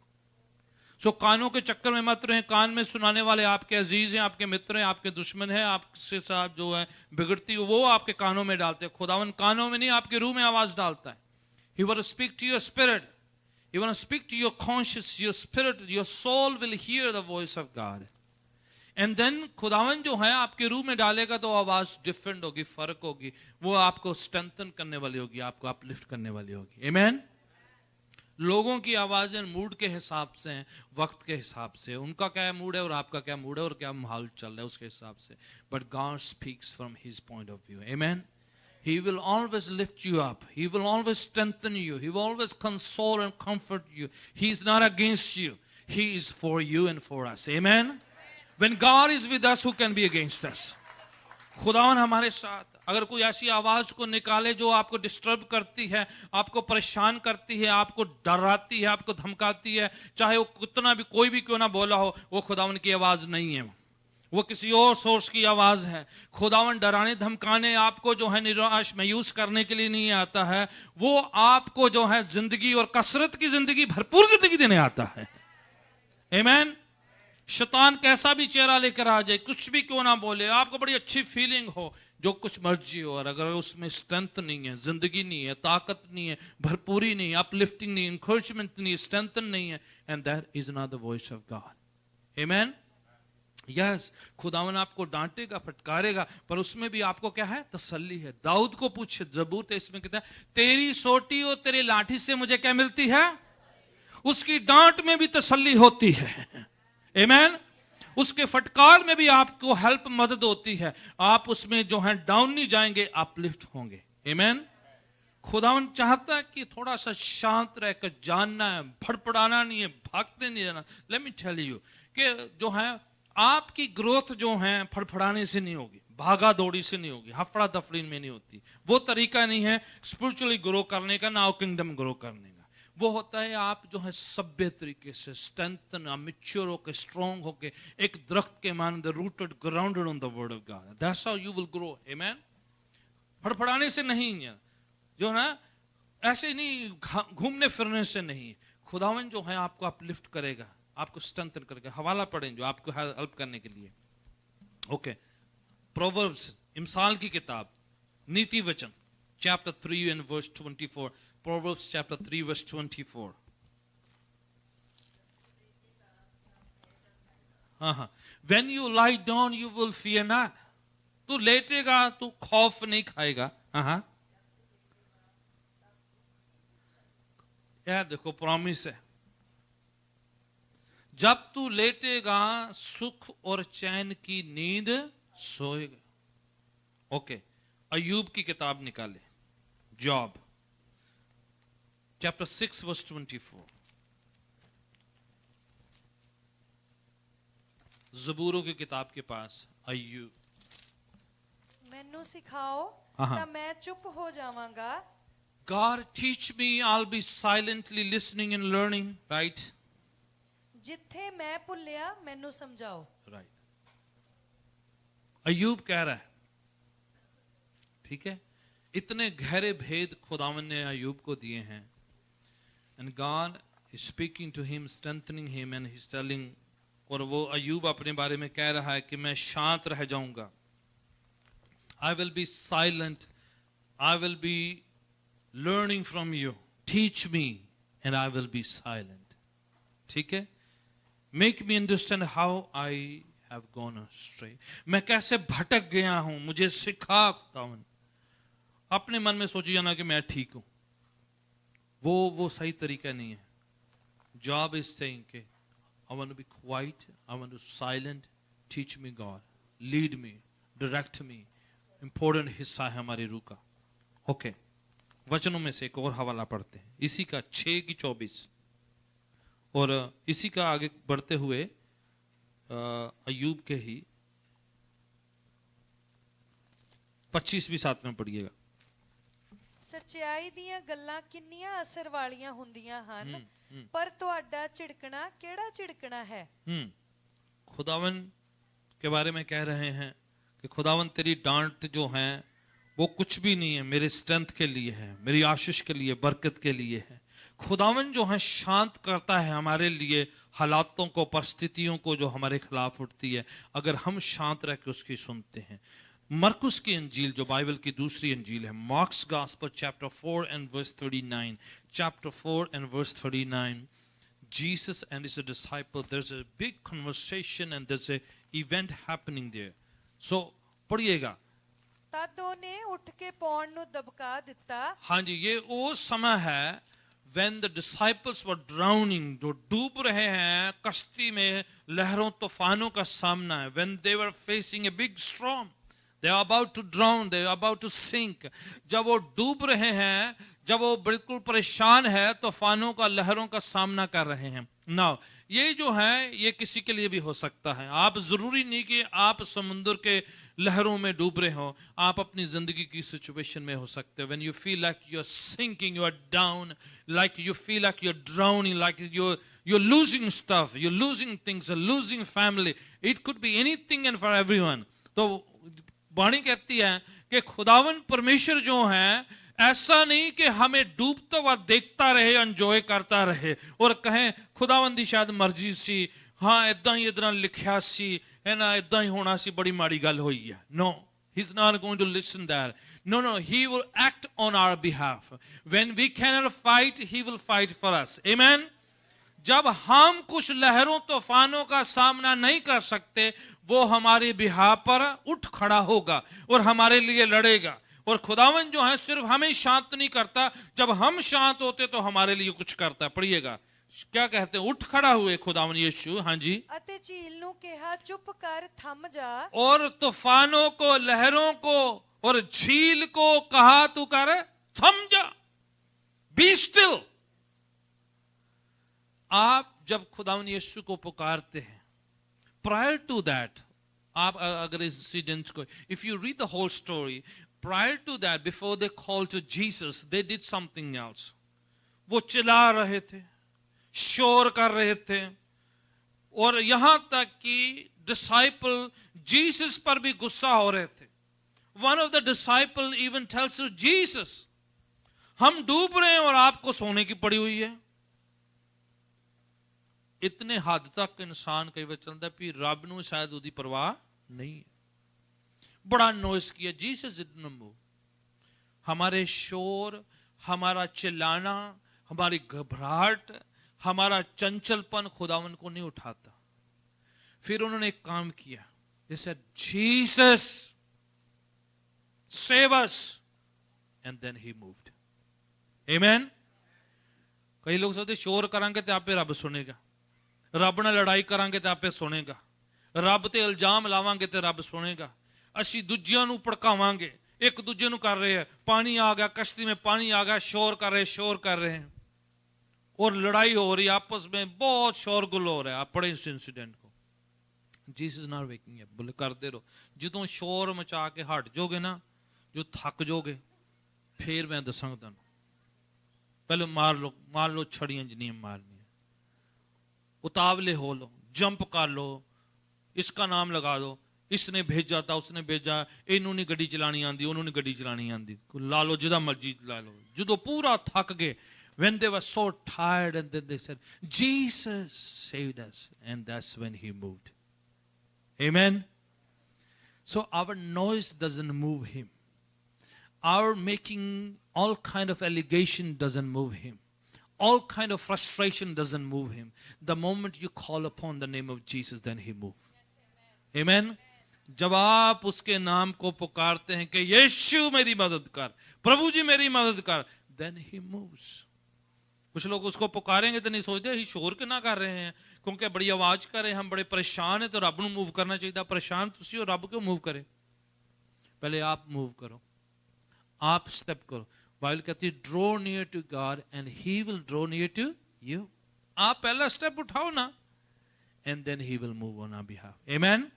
सो कानों के चक्कर में मत रहें. कान में सुनाने वाले आपके अजीज हैं, आपके मित्र हैं, आपके दुश्मन हैं, आपसे साथ जो है बिगड़ती है, वो आपके कानों में डालते हैं. खुदावन कानों में नहीं, आपकी रूह में आवाज डालता है. He want to speak to your spirit. He want to speak to your conscience, your spirit, your soul will hear the voice of God. And then खुदावन जो है आपके रूह में डालेगा तो आवाज डिफरेंट होगी, फर्क होगी. वो आपको स्ट्रेंथन करने वाली होगी, आपको अपलिफ्ट करने वाली होगी. Amen. लोगों की आवाजें मूड के हिसाब से हैं, वक्त के हिसाब से. उनका क्या मूड है और आपका क्या मूड है और क्या माहौल चल रहा है उसके हिसाब से. But God speaks from His point of view. Amen. He will always lift you up. He will always strengthen you. He will always console and comfort you. He is not against you. He is for you and for us. Amen. When God is with us, who can be against us? खुदावन हमारे साथ. अगर कोई ऐसी आवाज को निकाले जो आपको डिस्टर्ब करती है, आपको परेशान करती है, आपको डराती है, आपको धमकाती है, चाहे वो कितना भी कोई भी क्यों ना बोला हो, वो खुदावन की आवाज नहीं है, वो किसी और सोर्स की आवाज है. खुदावन डराने धमकाने आपको जो है निराश मायूस करने के लिए नहीं आता है. वो आपको जो है जिंदगी और कसरत की जिंदगी, भरपूर जिंदगी देने आता है. आमीन. शैतान कैसा भी चेहरा लेकर आ जाए, कुछ भी क्यों ना बोले, आपको बड़ी अच्छी फीलिंग हो, जो कुछ मर्जी हो, और अगर उसमें स्ट्रेंथ नहीं है, जिंदगी नहीं है, ताकत नहीं है, भरपूरी नहीं है, अपलिफ्टिंग नहीं, इंकरेजमेंट नहीं, स्ट्रेंथन नहीं है, and that is not the voice of God. आमीन. यस, खुदावन आपको डांटेगा, फटकारेगा, पर उसमें भी आपको क्या है, तसल्ली है. दाऊद को पूछे, जबूर 23 में कहता है, तेरी सोटी और तेरी लाठी से मुझे क्या मिलती है? उसकी डांट में भी तसल्ली होती है. आमीन. उसके फटकार में भी आपको हेल्प, मदद होती है. आप उसमें जो है डाउन नहीं जाएंगे, आप लिफ्ट होंगे. आमीन. खुदावन चाहता है कि थोड़ा सा शांत रहकर जानना है, फड़फड़ाना नहीं है, भागते नहीं रहना. लेट मी टेल यू कि जो है आपकी ग्रोथ जो है फड़फड़ाने से नहीं होगी, भागा दौड़ी से नहीं होगी, हफड़ा दफड़ी में नहीं होती. वो तरीका नहीं है स्पिरिचुअली ग्रो करने का, ना किंगडम ग्रो करने का. वो होता है आप जो है सभ्य तरीके से स्ट्रेंथन, मैच्योर होकर, स्ट्रांग होकर, एक दरख्त के मानंद, rooted, grounded on the word of God. That's how you will grow. आमीन. फड़फड़ाने से नहीं है, जो ना ऐसे नहीं, घूमने फिरने से नहीं. खुदावन जो है आपको अपलिफ्ट करेगा, आपको स्ट्रेंथन करके. हवाला पढ़ें जो आपको हेल्प करने के लिए. ओके. प्रोवर्ब्स, इमसाल की किताब, नीति वचन, chapter 3 and verse 24. Proverbs chapter 3 verse 24. When you lie down, you will fear not. तू लेटेगा तो खौफ नहीं खाएगा. यार देखो, प्रॉमिस है, जब तू लेटेगा सुख और चैन की नींद सोएगा. ओके. अय्यूब की किताब निकाले, जॉब chapter 6 verse 24. ज़बूरों की किताब के पास अय्यूब। ਮੈਨੂੰ ਸਿਖਾਓ हाँ। ਤਾਂ ਮੈਂ ਚੁੱਪ ਹੋ ਜਾਵਾਂਗਾ। God teach me, I'll be silently listening and learning, right? ਜਿੱਥੇ ਮੈਂ ਭੁੱਲਿਆ ਮੈਨੂੰ ਸਮਝਾਓ। Right. अय्यूब कह रहा है, ठीक है, इतने गहरे भेद खुदावन ने अय्यूब को दिए हैं, and God is speaking to him, strengthening him, and he's telling, और वो अय्यूब अपने बारे में कह रहा है कि मैं शांत रह जाऊंगा, I will be silent, I will be learning from you, teach me and I will be silent. ठीक है, make me understand how I have gone astray, मैं कैसे भटक गया हूं, मुझे सिखा खुदावन। अपने मन में सोचिए ना कि मैं ठीक हूं, वो सही तरीका नहीं है। Job is saying कि I want to be quiet, I want to silent, teach me God, lead me, direct me, important हिस्सा है हमारी रूह का। ओके, वचनों में से एक और हवाला पढ़ते हैं, इसी का 6 की 24 और इसी का आगे बढ़ते हुए अय्यूब के ही 25 भी साथ में पढ़िएगा। ਸੱਚਾਈ ਦੀਆਂ ਗੱਲਾਂ ਕਿੰਨੀਆਂ ਅਸਰ ਵਾਲੀਆਂ ਹੁੰਦੀਆਂ ਹਨ, ਪਰ ਤੁਹਾਡਾ ਝਿੜਕਣਾ ਕਿਹੜਾ ਝਿੜਕਣਾ ਹੈ। खुदावन के बारे में कह रहे हैं कि खुदावन तेरी डांट जो है वो कुछ भी नहीं है, मेरे स्ट्रेंथ के लिए है, मेरी आशीष के लिए, बरकत के लिए है। खुदावन जो है शांत करता है हमारे लिए हालातों को, परिस्थितियों को जो हमारे खिलाफ उठती है, अगर हम शांत रह के उसकी सुनते हैं। मरकुस की अंजील जो बाइबल की दूसरी अंजील है, marks gospel chapter 4 and verse 39, chapter 4 and verse 39, Jesus and his disciple, there's a big conversation and there's a event happening there. So पढ़िएगा। ਤਦ ਉਹਨੇ ਉੱਠ ਕੇ ਪੌਣ ਨੂੰ ਦਬਕਾ ਦਿੱਤਾ। हाँ जी, ये वो समय है when the disciples were drowning, जो डूब रहे हैं कश्ती में, लहरों तूफानों का सामना है, when they were facing a big storm, they are about to drown, they are about to sink। जब वो डूब रहे हैं, जब वो बिल्कुल परेशान है, तूफानों का, लहरों का सामना कर रहे हैं। नाउ ये जो है ये किसी के लिए भी हो सकता है। आप जरूरी नहीं कि आप समुद्र के लहरों में डूब रहे हो, आप अपनी जिंदगी की सिचुएशन में हो सकते हो। When you feel like you're sinking, you are down, like you feel like you're drowning, like you're losing stuff, you're losing things, you're losing family. It could be anything and for everyone. तो वाणी कहती है कि खुदावन परमेश्वर जो है ऐसा नहीं कि हमें डूबता हुआ देखता रहे, एंजॉय करता रहे और कहें खुदावन दी शायद मर्जी सी, हाँ इदा ही इधर लिखिया सी है ना, इदा ही होना सी, बड़ी माड़ी गल हुई है। No, he is not going to listen that. No, he will act on our behalf. When we cannot fight, he will fight for us. Amen. जब हम कुछ लहरों तूफानों का सामना नहीं कर सकते, वो हमारे बिहार पर उठ खड़ा होगा और हमारे लिए लड़ेगा। और खुदावन जो है सिर्फ हमें शांत नहीं करता, जब हम शांत होते तो हमारे लिए कुछ करता है। पढ़िएगा क्या कहते हैं, उठ खड़ा हुए खुदावन यीशु, हाँ जी, ਅਤੇ ਝੀਲ ਨੂੰ ਕਿਹਾ ਚੁੱਪ कर थम जा, और तूफानों को, लहरों को और झील को कहा तू कर थम जा, बी स्टिल। आप जब खुदावन यीशु को पुकारते हैं, प्रायर टू दैट, आप अगर इंसिडेंट्स को, if you read the whole story, prior to that, before they call to Jesus, they did something else. वो चिल्ला रहे थे, शोर कर रहे थे, और यहां तक कि डिसाइपल जीसस पर भी गुस्सा हो रहे थे। One of the disciple even tells to Jesus, हम डूब रहे हैं और आपको सोने की पड़ी हुई है। इतने हद तक इंसान कई बार चलता भी रब नूं शायद उदी परवाह नहीं है। बड़ा नॉइस किया, जीसस डिडंट मूव। हमारे शोर, हमारा चिल्लाना, हमारी घबराहट, हमारा चंचलपन खुदावन को नहीं उठाता। फिर उन्होंने एक काम किया, जैसे Jesus save us, and then he moved. Amen. कई लोग सोचते शोर करांगे तो आपे रब सुनेगा, रब नाल लड़ाई करांगे तो आपे सुनेगा, रब ते इल्जाम लावांगे तो रब सुनेगा, असी दूजियां नूं भड़कावांगे, एक दूजे नूं कर रहे हैं, पानी आ गया, कश्ती में पानी आ गया, शोर कर रहे हैं। और लड़ाई हो रही, आपस में बहुत शोरगुल हो रहा है। आप पढ़े इस इंसिडेंट को। जीसस नॉट वेकिंग अप, बोले करते रहो, ਜਦੋਂ शोर मचा के हट जाओगे ना, जो थक जाओगे, फिर मैं दसांगा तुहानू, पहले मार लो छड़ियां जिन्नियां मारनी, उतावले हो लो, जंप कर लो, इसका नाम लगा दो, इसने भेजा था, उसने भेजा, इनू नहीं गड्डी चलानी आंदी, उन्होंने नहीं गड्डी चलानी आंदी, ला लो जिदा मर्जी ला लो। जो पूरा थक गए, when they were so tired, and then they said, Jesus saved us, and that's when he moved. Amen. So our noise doesn't move him. Our making all kind of allegation doesn't move him. All kind of frustration doesn't move him. The moment you call upon the name of Jesus, then he moves. Yes, amen. जब आप उसके नाम को पुकारते हैं कि यीशु मेरी मदद कर, प्रभु जी मेरी मदद कर, then he moves. कुछ लोग उसको पुकारेंगे तो नहीं सोचते ही शोर क्यों ना कर रहे हैं, क्योंकि बड़ी आवाज कर रहे हैं, हम बड़े परेशान हैं, तो रब ਨੂੰ मूव करना चाहिए। परेशान तुसी हो, रब क्यों मूव करे? पहले आप मूव करो, आप स्टेप करो। बाइबल कहती है draw near to God and he will draw near to you. आप पहला स्टेप उठाओ ना, and then he will move on our behalf. Amen.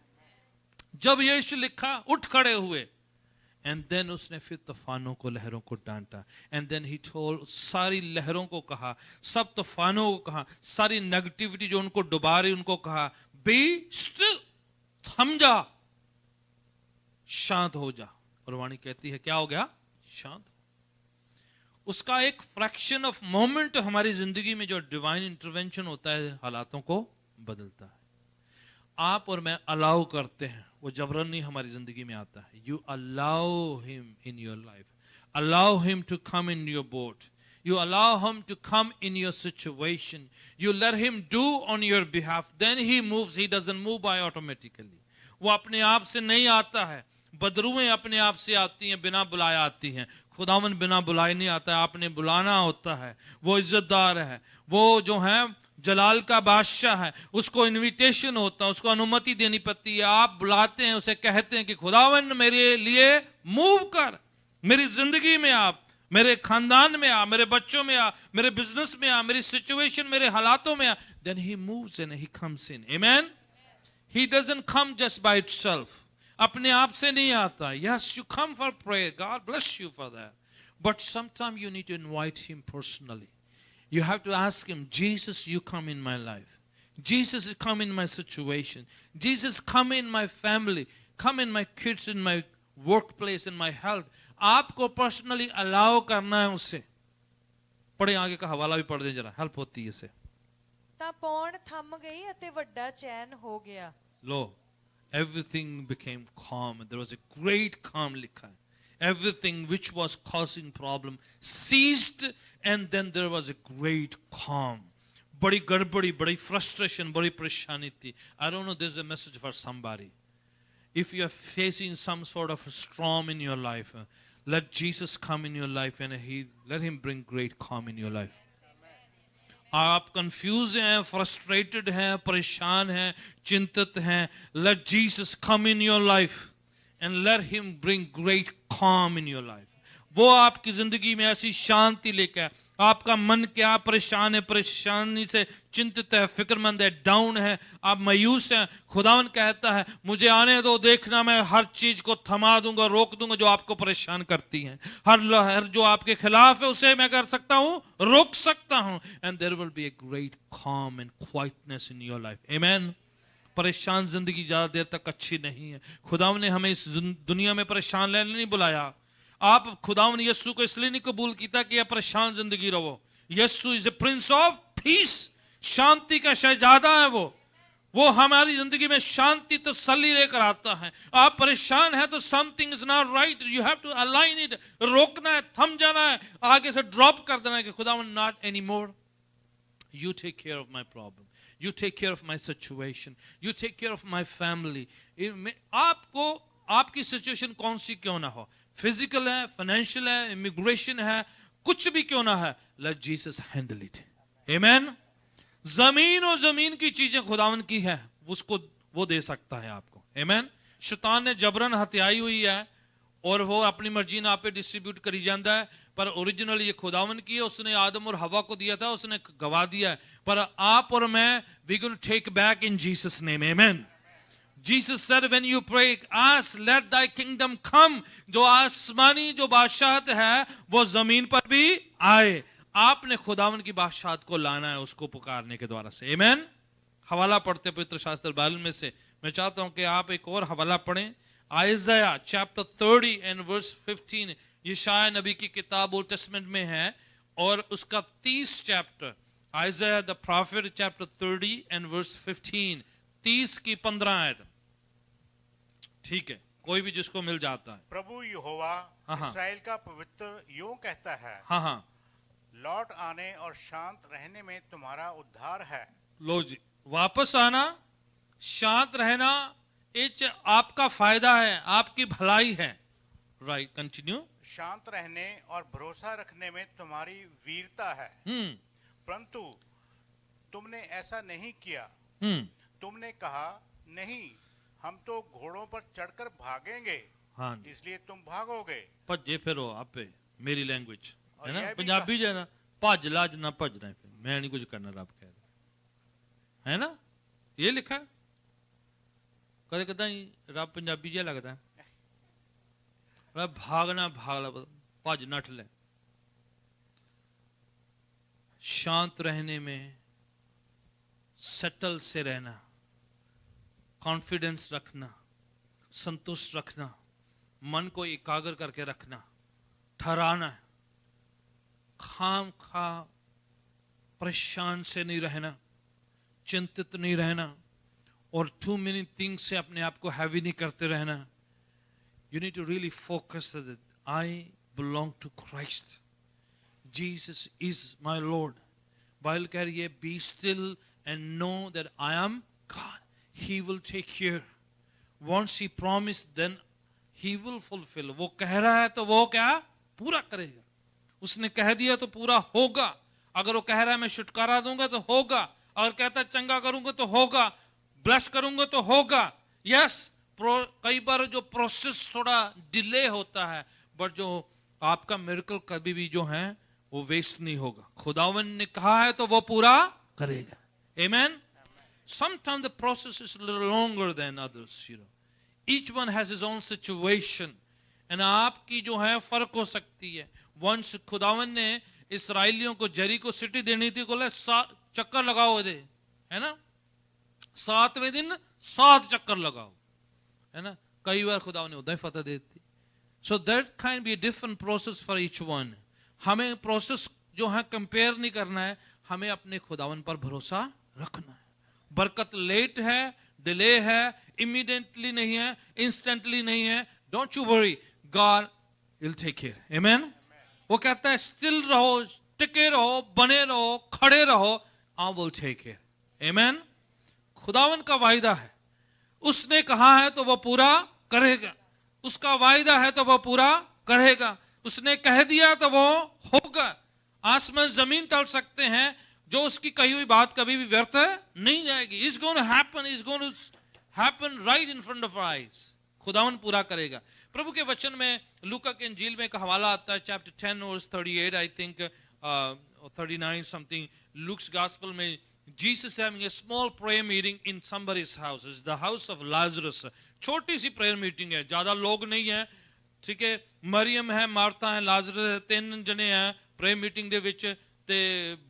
जब यीशु लिखा उठ खड़े हुए, एंड देन उसने फिर तूफानों को, लहरों को डांटा, एंड देन ही टोल्ड, सारी लहरों को कहा, सब तूफानों को कहा, सारी नेगेटिविटी जो उनको डुबा रही उनको कहा, बी स्टिल, थम जा, शांत हो जा। और वाणी कहती है क्या हो गया? शांत। उसका एक फ्रैक्शन ऑफ मोमेंट हमारी जिंदगी में जो डिवाइन इंटरवेंशन होता है, हालातों को बदलता है। आप और मैं अलाउ करते हैं, वो जबरन नहीं हमारी जिंदगी में आता है। You allow him in your life, allow him to come in your boat, you allow him to come in your situation, you let him do on your behalf, then he moves. He doesn't move by automatically. वो अपने आप से नहीं आता है। बदरुएं अपने आप से आती हैं, बिना बुलाए आती हैं। खुदावन बिना बुलाए नहीं आता है, आपने बुलाना होता है। वो इज्जतदार है, वो जो है जलाल का बादशाह है, उसको इनविटेशन होता है, उसको अनुमति देनी पड़ती है। आप बुलाते हैं, उसे कहते हैं कि खुदावन मेरे लिए मूव कर, मेरी जिंदगी में आप, मेरे खानदान में आ, मेरे बच्चों में आ, मेरे बिजनेस में आ, मेरी सिचुएशन, मेरे हालातों में आ। Then he moves and he comes in. Amen. He doesn't come just by itself, अपने आप से नहीं आता। Yes, you come for prayer, God bless you for that, but sometime you need to invite him personally. You have to ask him, Jesus, you come in my life. Jesus, come in my situation. Jesus, come in my family. Come in my kids, in my workplace, in my health. आपको personally allow करना है उससे। पढ़े आगे का हवाला भी पढ़ दें जरा, हेल्प होती है इससे। ਤਾਂ ਪੌਣ ਥੰਮ ਗਈ ਅਤੇ ਵੱਡਾ ਚੈਨ ਹੋ ਗਿਆ। Lo, everything became calm. There was a great calm लिखा है। Everything which was causing problem ceased, and then there was a great calm. बड़ी गड़बड़ी, बड़ी frustration, बड़ी परेशानी थी। I don't know, there's a message for somebody. If you are facing some sort of a storm in your life, let Jesus come in your life and let him bring great calm in your life. आप confuse हैं, frustrated हैं, परेशान हैं, चिंतित हैं, let Jesus come in your life and let him bring great calm in your life. वो आपकी जिंदगी में ऐसी शांति लेकर, आपका मन क्या परेशान है, परेशानी से चिंतित है, फिक्रमंद है, डाउन है, आप मायूस हैं, खुदावन कहता है मुझे आने दो, देखना मैं हर चीज को थमा दूंगा, रोक दूंगा जो आपको परेशान करती है। हर लहर जो आपके खिलाफ है उसे मैं कर सकता हूं, रोक सकता हूं। And there will be a great calm and quietness in your life. Amen. परेशान जिंदगी ज्यादा देर तक अच्छी नहीं है। खुदावन ने हमें इस दुनिया में परेशान रहने नहीं बुलाया। आप खुदावन यीशु को इसलिए नहीं कबूल किया कि आप परेशान जिंदगी रहो। यीशु is a prince of peace, शांति का शहजादा है वो हमारी जिंदगी में शांति तो तसल्ली लेकर आता है। आप परेशान हैं तो something is not right, you have to align it. रोकना है, थम जाना है, आगे से ड्रॉप कर देना है कि खुदावन not any more, you take care of my problem, you take care of my situation, you take care of my family. आपको आपकी सिचुएशन कौन सी क्यों ना हो, फिजिकल है, फाइनेंशियल है, इमिग्रेशन है, कुछ भी क्यों ना है, let Jesus handle it. Amen. जमीन और जमीन की चीजें खुदावन की है, उसको वो दे सकता है आपको। Amen. शैतान ने जबरन हत्याई हुई है, और वो अपनी मर्जी ਨਾਲ पे डिस्ट्रीब्यूट करी जाता है, पर ओरिजिनल ये खुदावन की है, उसने आदम और हवा को दिया था, उसने गवा दिया है, पर आप और मैं we gonna take back in Jesus name, amen. Jesus said when you pray, ask let thy kingdom come, जो आसमानी जो बादशाहत है वो जमीन पर भी आए। आपने खुदावन की बादशाहत को लाना है उसको पुकारने के द्वारा से, आमेन। हवाला पढ़ते पवित्र शास्त्र बाइबल में से मैं चाहता हूं कि आप एक और हवाला पढ़ें, आइज़ाया चैप्टर 30 एंड वर्स 15। यशायाह नबी की किताब ओल्ड टेस्टमेंट में है और उसका 30 chapter, Isaiah the prophet chapter 30 and verse 15, 30 की 15 आयत। ठीक है, कोई भी जिसको मिल जाता है। प्रभु यहोवा इस्राएल का पवित्र यूं कहता है, हाँ हाँ, लौट आने और शांत रहने में तुम्हारा उद्धार है। लो जी, वापस आना, शांत रहना, ये आपका फायदा है, आपकी भलाई है। Right, continue. शांत रहने और भरोसा रखने में तुम्हारी वीरता है, परंतु तुमने ऐसा नहीं किया। तुमने कहा नहीं, हम तो घोड़ों पर चढ़कर भागेंगे, हाँ, इसलिए तुम भागोगे। भज्जे फिरो आपे, मेरी लैंग्वेज है ना, यह भी पंजाबी जो है ना, भज लाज ना भजना है, फिर मैं नहीं कुछ करना, रब कह रहा है ना, ये लिखा है। कदे कदा रब पंजाबी जिहा लगता है, भागना भाग ला, भज नठ ले। शांत रहने में, सेटल से रहना, कॉन्फिडेंस रखना, संतुष्ट रखना, मन को एकाग्र करके रखना, ठहराना है, खाम खा परेशान से नहीं रहना, चिंतित नहीं रहना, और टू मेनी थिंग्स से अपने आप को हैवी नहीं करते रहना। You need to really focus that I belong to Christ. Jesus is my Lord. Bible कह रही है, be still and know that I am God. He will take care. Once he promised, then he will fulfill. वो कह रहा है तो वो क्या पूरा करेगा। उसने कह दिया तो पूरा होगा। अगर वो कह रहा है मैं छुटकारा दूंगा तो होगा, अगर कहता है चंगा करूंगा तो होगा, ब्लेस करूंगा तो होगा। यस, कई बार जो प्रोसेस थोड़ा डिले होता है, बट जो आपका मिरेकल कभी भी जो है वो वेस्ट नहीं होगा। खुदावन ने कहा है तो वो पूरा करेगा, आमेन। Sometimes the process is a little longer than others, you know. Each one has his own situation, and आपकी जो है फर्क हो सकती है। वंश खुदावन ने इसराइलियों को जेरिको सिटी देनी थी, बोले चक्कर लगाओ दे, है ना, 7वें दिन 7 चक्कर लगाओ, है ना। कई बार खुदा ने उदा ही फतह देती। So that can be different process for each one. हमें प्रोसेस जो है कंपेयर नहीं करना है, हमें अपने खुदावन पर भरोसा रखना है। बरकत लेट है, डिले है, इमीडिएटली नहीं है, इंस्टेंटली नहीं है। Don't you worry, God will take care, amen. वो कहता है स्टिल रहो, टिके रहो, बने रहो, खड़े रहो, आई विल टेक केयर, आमेन। खुदावन का वायदा है, उसने कहा है तो वो पूरा करेगा, उसका वायदा है तो वो पूरा करेगा, उसने कह दिया तो वो होगा। आसमान जमीन टल सकते हैं, जो उसकी कही हुई बात कभी भी व्यर्थ नहीं जाएगी। Is going to happen right in front of our eyes. खुदावन पूरा करेगा। प्रभु के वचन में लूका के इंजील में एक हवाला आता है, chapter 10 verse 38 I think 39 something. Luke's gospel में Jesus having a small prayer meeting in somebody's house. It's the house of Lazarus. छोटी सी प्रेयर मीटिंग है, ज्यादा लोग नहीं है, ठीक है। मरियम है, मार्था है, लाजरस है, 3 जने हैं प्रेयर मीटिंग दे विच, ते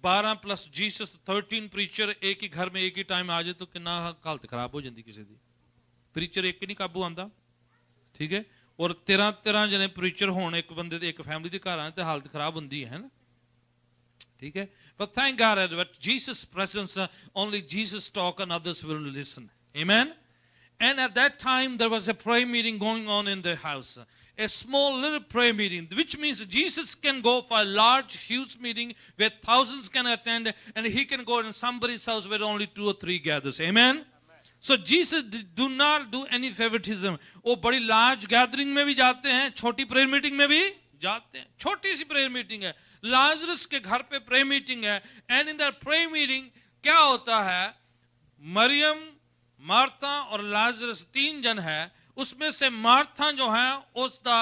12 प्लस जीसस 13 प्रीचर एक ही घर में एक ही टाइम आ जाए तो कितना हालत खराब हो जाती किसी दी। प्रीचर एक नहीं काबू आंदा, ठीक है। और 13 जने प्रीचर होने एक बंदे एक फैमिली के घर आए तो हालत खराब होंदी है ना, ठीक है। But thank God that Jesus' presence, only Jesus talk and others will listen. Amen. And at that time there was a prayer meeting going on in their house. A small little prayer meeting, which means Jesus can go for a large, huge meeting where thousands can attend, and he can go in somebody's house where only 2 or 3 gathers. Amen. So Jesus do not do any favoritism. वो बड़ी large gathering में भी जाते हैं, छोटी prayer meeting में भी जाते हैं। छोटी सी prayer meeting है, लाजरस के घर पे प्रे मीटिंग है, and in that pray meeting क्या होता है, मरियम, मार्था और लाजरस 3 जन है, उसमें से मार्था जो है उसका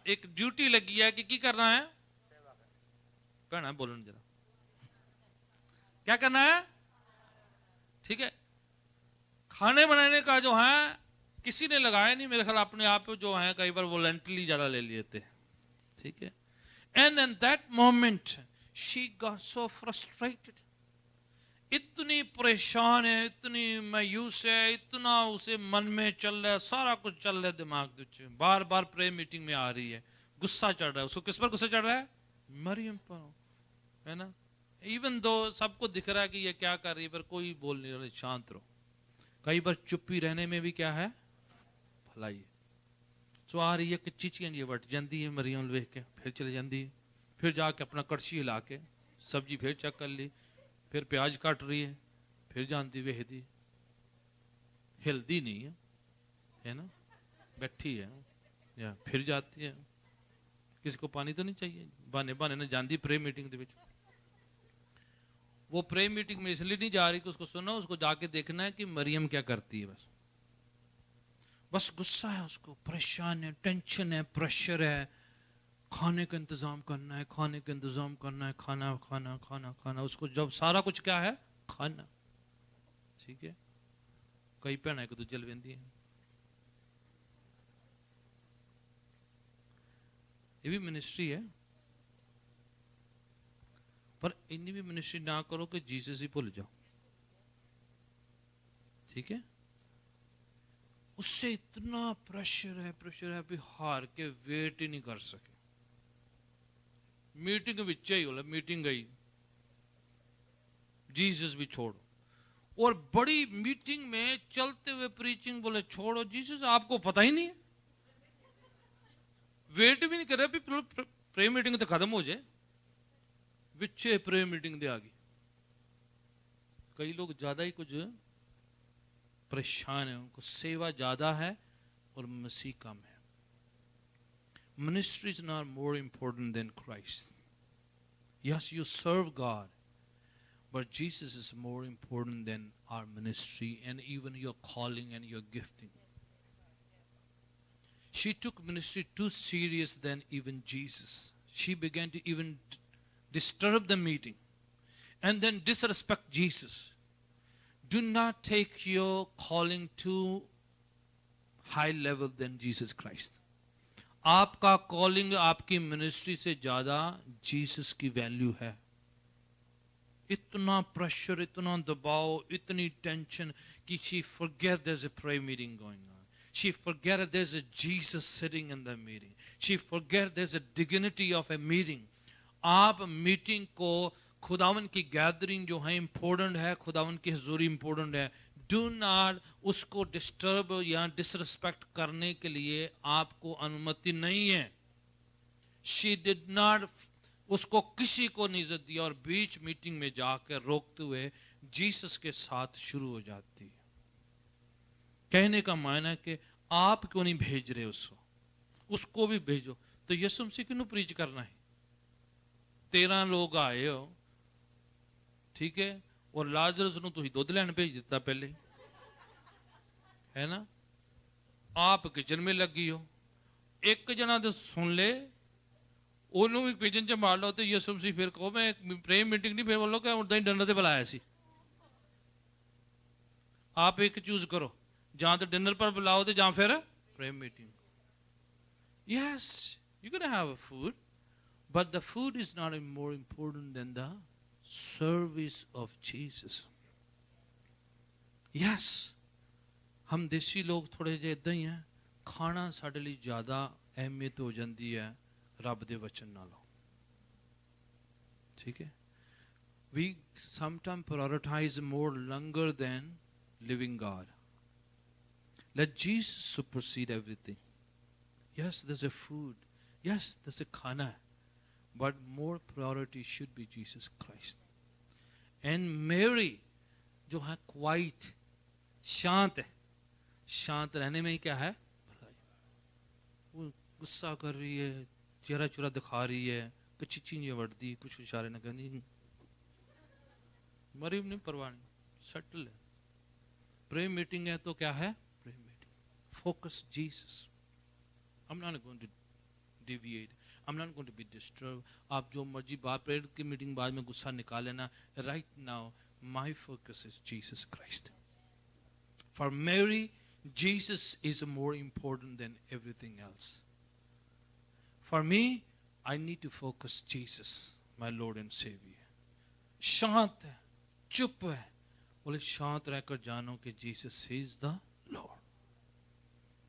एक ड्यूटी लगी है कि की करना है भैना बोलन जरा क्या करना है ठीक है खाने बनाने का जो है किसी ने लगाया नहीं मेरे ख्याल अपने आप जो है कई बार वॉलंटरी ज्यादा ले लिए थे ठीक है and in that moment she got so frustrated इतनी परेशान है इतनी मायूस है इतना उसे मन में चल रहा है सारा कुछ चल रहा है दिमाग में बार बार प्रेयर मीटिंग में आ रही है गुस्सा चढ़ रहा है उसको किस पर गुस्सा चढ़ रहा है मरियम पर है ना इवन दो सबको दिख रहा है कि ये क्या कर रही है पर कोई बोल नहीं रहा शांत रहो कई बार चुप्पी रहने में भी क्या है भलाई है सो आ रही है कि चिचियां जी वट जाती है मरियम वेख के फिर चले जाती है फिर जाके अपना कड़छी हिला के सब्जी फिर चेक कर ली फिर प्याज काट रही है फिर जानती वेखदी हिलदी नहीं है ना बैठी है या फिर जाती है किसी को पानी तो नहीं चाहिए बहाने बहाने ने जानती प्रे मीटिंग दे विच वो प्रे मीटिंग में इसलिए नहीं जा रही कि उसको सुनो उसको जाके देखना है कि मरियम क्या करती है बस गुस्सा है उसको परेशान है टेंशन है प्रेशर है खाने का इंतजाम करना है खाने का इंतजाम करना है खाना खाना खाना खाना उसको जब सारा कुछ क्या है खाना ठीक है कई भैन एक दूजे लेंदी है ये भी मिनिस्ट्री है पर इन्नी भी मिनिस्ट्री ना करो कि जीसस ही भूल जाओ ठीक है उससे इतना प्रेशर है भी हार के वेट ही नहीं कर सके मीटिंग विच ही बोला मीटिंग गई जीसस भी छोड़ो और बड़ी मीटिंग में चलते हुए प्रीचिंग बोले छोड़ो जीसस आपको पता ही नहीं है वेट भी नहीं कर रहा प्रे मीटिंग तो खत्म हो जाए विचे प्रे मीटिंग दे आगे कई लोग ज्यादा ही कुछ परेशान है उनको सेवा ज्यादा है और मसीह कम है ministry is not more important than Christ. Yes, you serve God, but Jesus is more important than our ministry and even your calling and your gifting. She took ministry too serious than even Jesus. She began to even disturb the meeting and then disrespect Jesus. Do not take your calling too high level than Jesus Christ. आपका calling आपकी ministry से ज्यादा Jesus की value है इतना pressure इतना दबाव इतनी टेंशन कि she forget there's a prayer meeting going on she forget there's a Jesus sitting in the meeting she forget there's a dignity of a meeting आप मीटिंग को खुदावन की गैदरिंग जो है इंपॉर्टेंट है खुदावन की हुजूरी इंपॉर्टेंट है डू नॉट उसको डिस्टर्ब या डिसरिस्पेक्ट करने के लिए आपको अनुमति नहीं है शी डिड नॉट उसको किसी को नहीं इज्जत दिया और बीच मीटिंग में जाकर रोकते हुए जीसस के साथ शुरू हो जाती है कहने का मायना है कि आप क्यों नहीं भेज रहे उसको भी भेजो तो यीशु मसीह क्यों प्रीच करना है 13 लोग आए हो ठीक है और लाजरस ਨੂੰ ਤੁਸੀਂ ਦੁੱਧ ਲੈਣ ਭੇਜ ਦਿੱਤਾ ਪਹਿਲੇ है ना आप किचन में लगी हो एक जना तो सुन ले ਉਹਨੂੰ ਵੀ ਕਿਚਨ 'ਚ ਮਾਰ ਲਓ ਤੇ ਯਿਸੂ ਮਸੀਹ ਫਿਰ ਕਹੋ ਮੈਂ ਪ੍ਰੇ ਮੀਟਿੰਗ ਨਹੀਂ ਫਿਰ ਬੋਲੋ ਕਿ ਉਦਾਂ ਹੀ ਡਿਨਰ ਤੇ ਬੁਲਾਇਆ ਸੀ आप एक चूज करो ਜਾਂ तो डिनर पर बुलाओ तो ਜਾਂ फिर pray meeting yes you're going to have a food but the food is not more important than the service of Jesus yes हम देसी लोग थोड़े जे इदां ही हैं खाना साडे लई ज़्यादा अहमियत हो जाती है रब दे वचन नालों ठीक है we sometimes prioritize more longer than living God let Jesus supersede everything yes there's a food yes there's a khana but more priority should be Jesus Christ and Mary जो है quiet शांत है शांत रहने में ही क्या है वो गुस्सा कर रही है चेहरा चुरा दिखा रही है कुछ चीजें बढ़ती कुछ इशारे न करनी मरीम नहीं परवाह नहीं सटल है प्रे मीटिंग है तो क्या है pray meeting Focus Jesus. I'm not going to deviate. I'm not going to be disturbed. आप जो मर्जी बात प्रेयर की मीटिंग बाद में गुस्सा निकाल लेना. Right now, my focus is Jesus Christ. For Mary, Jesus is more important than everything else. For me, I need to focus Jesus, my Lord and Savior. शांत है, चुप है, बोले शांत रहकर जानो कि जीसस इज द लॉर्ड.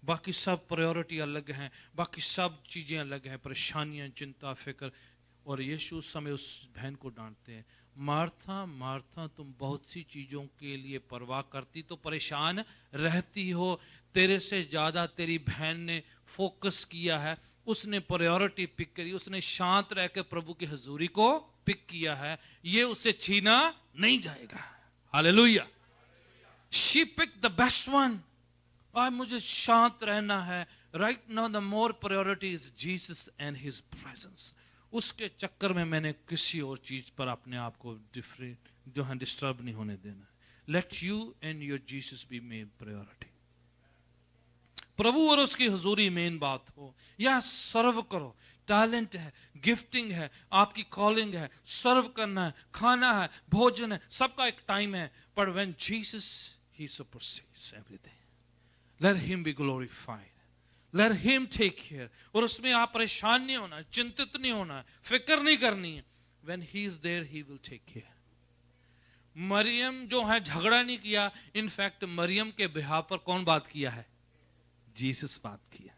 बाकी सब प्रायोरिटी अलग हैं, बाकी सब चीजें अलग हैं, परेशानियां, चिंता, फिक्र. और यीशु उस समय उस बहन को डांटते हैं, मार्था मार्था तुम बहुत सी चीजों के लिए परवाह करती तो परेशान रहती हो, तेरे से ज्यादा तेरी बहन ने फोकस किया है, उसने प्रायोरिटी पिक करी, उसने शांत रह के प्रभु की हजूरी को पिक किया है, ये उससे छीना नहीं जाएगा. Hallelujah. She pick the best one. आज मुझे शांत रहना है. Right now the more priority is Jesus and his presence. उसके चक्कर में मैंने किसी और चीज पर अपने आप को डिफरेंट जो है डिस्टर्ब नहीं होने देना. Let you and your Jesus be main priority. प्रभु और उसकी हुजूरी मेन बात हो. या सर्व करो, टैलेंट है, गिफ्टिंग है, आपकी कॉलिंग है, सर्व करना है, खाना है, भोजन है, सबका एक टाइम है. पर when Jesus he supersedes everything, let him be glorified, let him take care. और उसमें आप परेशान नहीं होना, चिंतित नहीं होना, फिक्र नहीं करनी है. When he is there he will take care. मरियम जो है झगड़ा नहीं किया. इनफैक्ट मरियम के बिहाव पर कौन बात किया है? जीसस बात किया.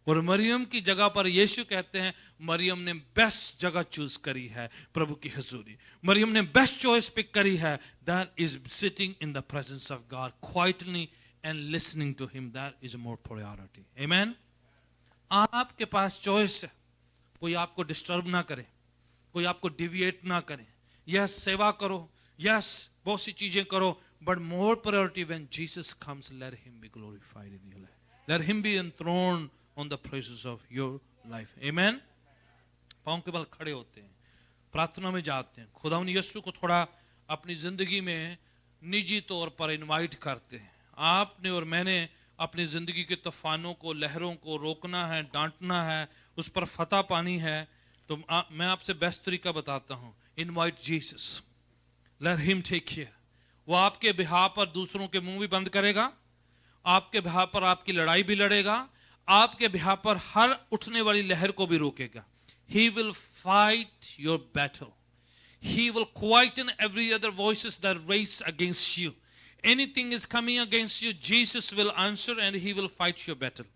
और मरियम की जगह पर यीशु कहते हैं मरियम ने बेस्ट जगह चूज करी है प्रभु की हजूरी. मरियम ने बेस्ट चॉइस पिक करी है. That is sitting in the presence of God quietly and listening to him. That is more priority. Amen. आपके पास चॉइस है. कोई आपको डिस्टर्ब ना करे, कोई आपको डिविएट ना करे. यस, सेवा करो, यस, बहुत सी चीजें करो, but more priority when Jesus comes, late him be glorified in your life. Let him be enthroned on the praises of your life. Amen. पांव के बल खड़े होते हैं, प्रार्थना में जाते हैं, खुदावंद यीशु को थोड़ा अपनी जिंदगी में निजी तौर पर इनवाइट करते हैं. आपने और मैंने अपनी जिंदगी के तूफानों को, लहरों को रोकना है, डांटना है, उस पर फतह पानी है. तो मैं आपसे बेस्ट तरीका बताता हूं. Invite Jesus, let him take care. वो आपके बिहाफ पर दूसरों के मुंह भी बंद करेगा, आपके बिहार पर आपकी लड़ाई भी लड़ेगा, आपके बिहार पर हर उठने वाली लहर को भी रोकेगा. He will fight your battle. He will quieten every other voices that raise against you. Anything is coming against you, Jesus will answer and he will fight your battle.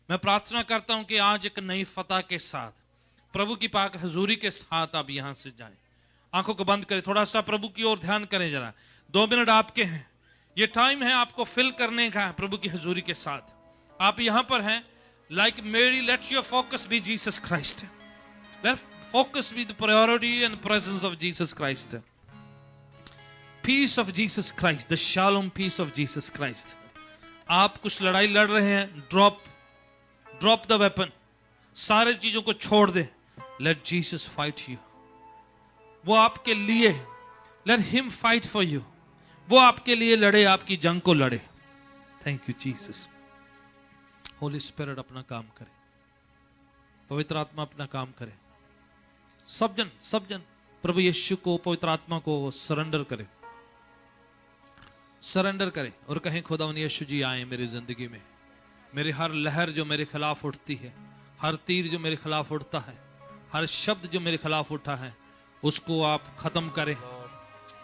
मैं प्रार्थना करता हूं कि आज एक नई फतह के साथ, प्रभु की पाक हजूरी के साथ आप यहां से जाएं. आंखों को बंद करें, थोड़ा सा प्रभु की ओर ध्यान करें. जरा 2 मिनट आपके हैं. ये टाइम है आपको फिल करने का प्रभु की हजूरी के साथ. आप यहां पर हैं. लाइक मेरी, let your focus be Jesus Christ. Let focus be the priority and presence of Jesus Christ. Peace of Jesus Christ, the shalom peace of Jesus Christ. आप कुछ लड़ाई लड़ रहे हैं, ड्रॉप द वेपन. सारे चीजों को छोड़ दे. Let Jesus fight you. वो आपके लिए, let him fight for you. वो आपके लिए लड़े, आपकी जंग को लड़े. Thank you Jesus. Holy spirit अपना काम करे, पवित्र आत्मा अपना काम करे. सब जन प्रभु यीशु को, पवित्र आत्मा को सरेंडर करे और कहें खुदावंद यीशु जी आए मेरी जिंदगी में. मेरी हर लहर जो मेरे खिलाफ उठती है, हर तीर जो मेरे खिलाफ उठता है, हर शब्द जो मेरे खिलाफ उठा है, उसको आप खत्म करें.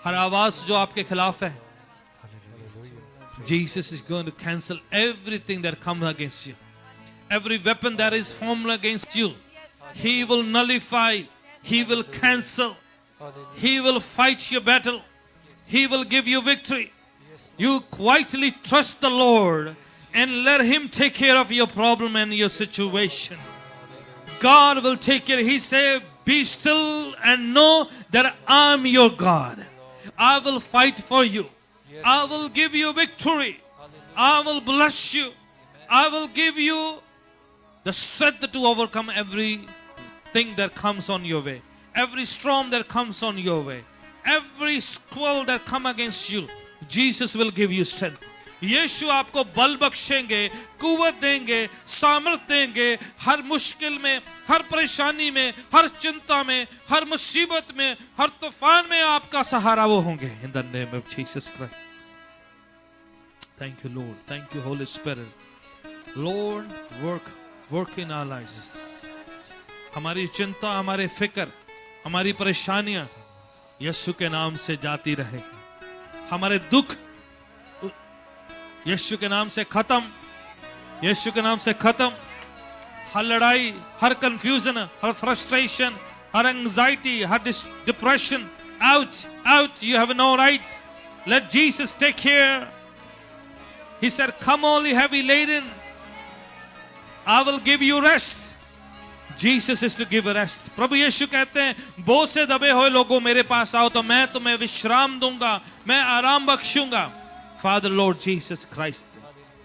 हर आवाज जो आपके खिलाफ है, Jesus is going to cancel everything that comes against you. Every weapon that is formed against you, He will nullify, He will cancel, He will fight your battle, He will give you victory. You quietly trust the Lord and let Him take care of your problem and your situation. God will take care. He said, be still and know that I'm your God. I will fight for you. I will give you victory. I will bless you. I will give you the strength to overcome everything that comes on your way. Every storm that comes on your way. Every squall that comes against you. Jesus will give you strength. यीशु आपको बल बख्शेंगे, कुव्वत देंगे, सामर्थ देंगे। हर मुश्किल में, हर परेशानी में, हर चिंता में, हर मुसीबत में, हर तूफान में आपका सहारा वो होंगे। In the name of Jesus Christ. Thank you Lord, thank you Holy Spirit. Lord work in our lives. हमारी चिंता, हमारे फिक्र, हमारी परेशानियां यीशु के नाम से जाती रहे। हमारे दुख यीशु के नाम से खत्म, यीशु के नाम से खत्म। हर लड़ाई, हर कंफ्यूजन, हर फ्रस्ट्रेशन, हर एंजाइटी, हर depression, out, you have no right. Let Jesus take care. He said, come all ye heavy laden, I will give you rest. Jesus is to give a rest. प्रभु यीशु कहते हैं, बोझ से दबे हुए लोगों मेरे पास आओ तो मैं तुम्हें विश्राम दूंगा, मैं आराम बख्शूंगा। Father Lord Jesus Christ,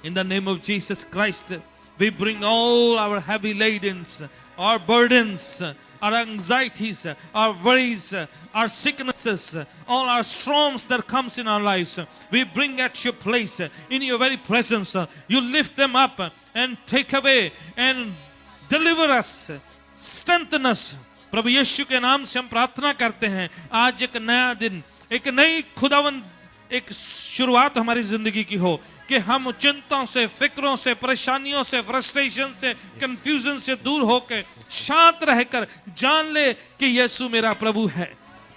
in the name of Jesus Christ, we bring all our heavy ladens, our burdens, our anxieties, our worries, our sicknesses, all our storms that comes in our lives, we bring at your place, in your very presence. You lift them up and take away and deliver us, strengthen us. प्रभु यीशु के नाम से हम प्रार्थना करते हैं, आज एक नया दिन, एक नई खुदावन, एक शुरुआत हमारी जिंदगी की हो कि हम चिंताओं से, फिक्रों से, परेशानियों से, फ्रस्ट्रेशन से, कंफ्यूजन से दूर होकर शांत रहकर जान ले कि यीशु मेरा प्रभु है,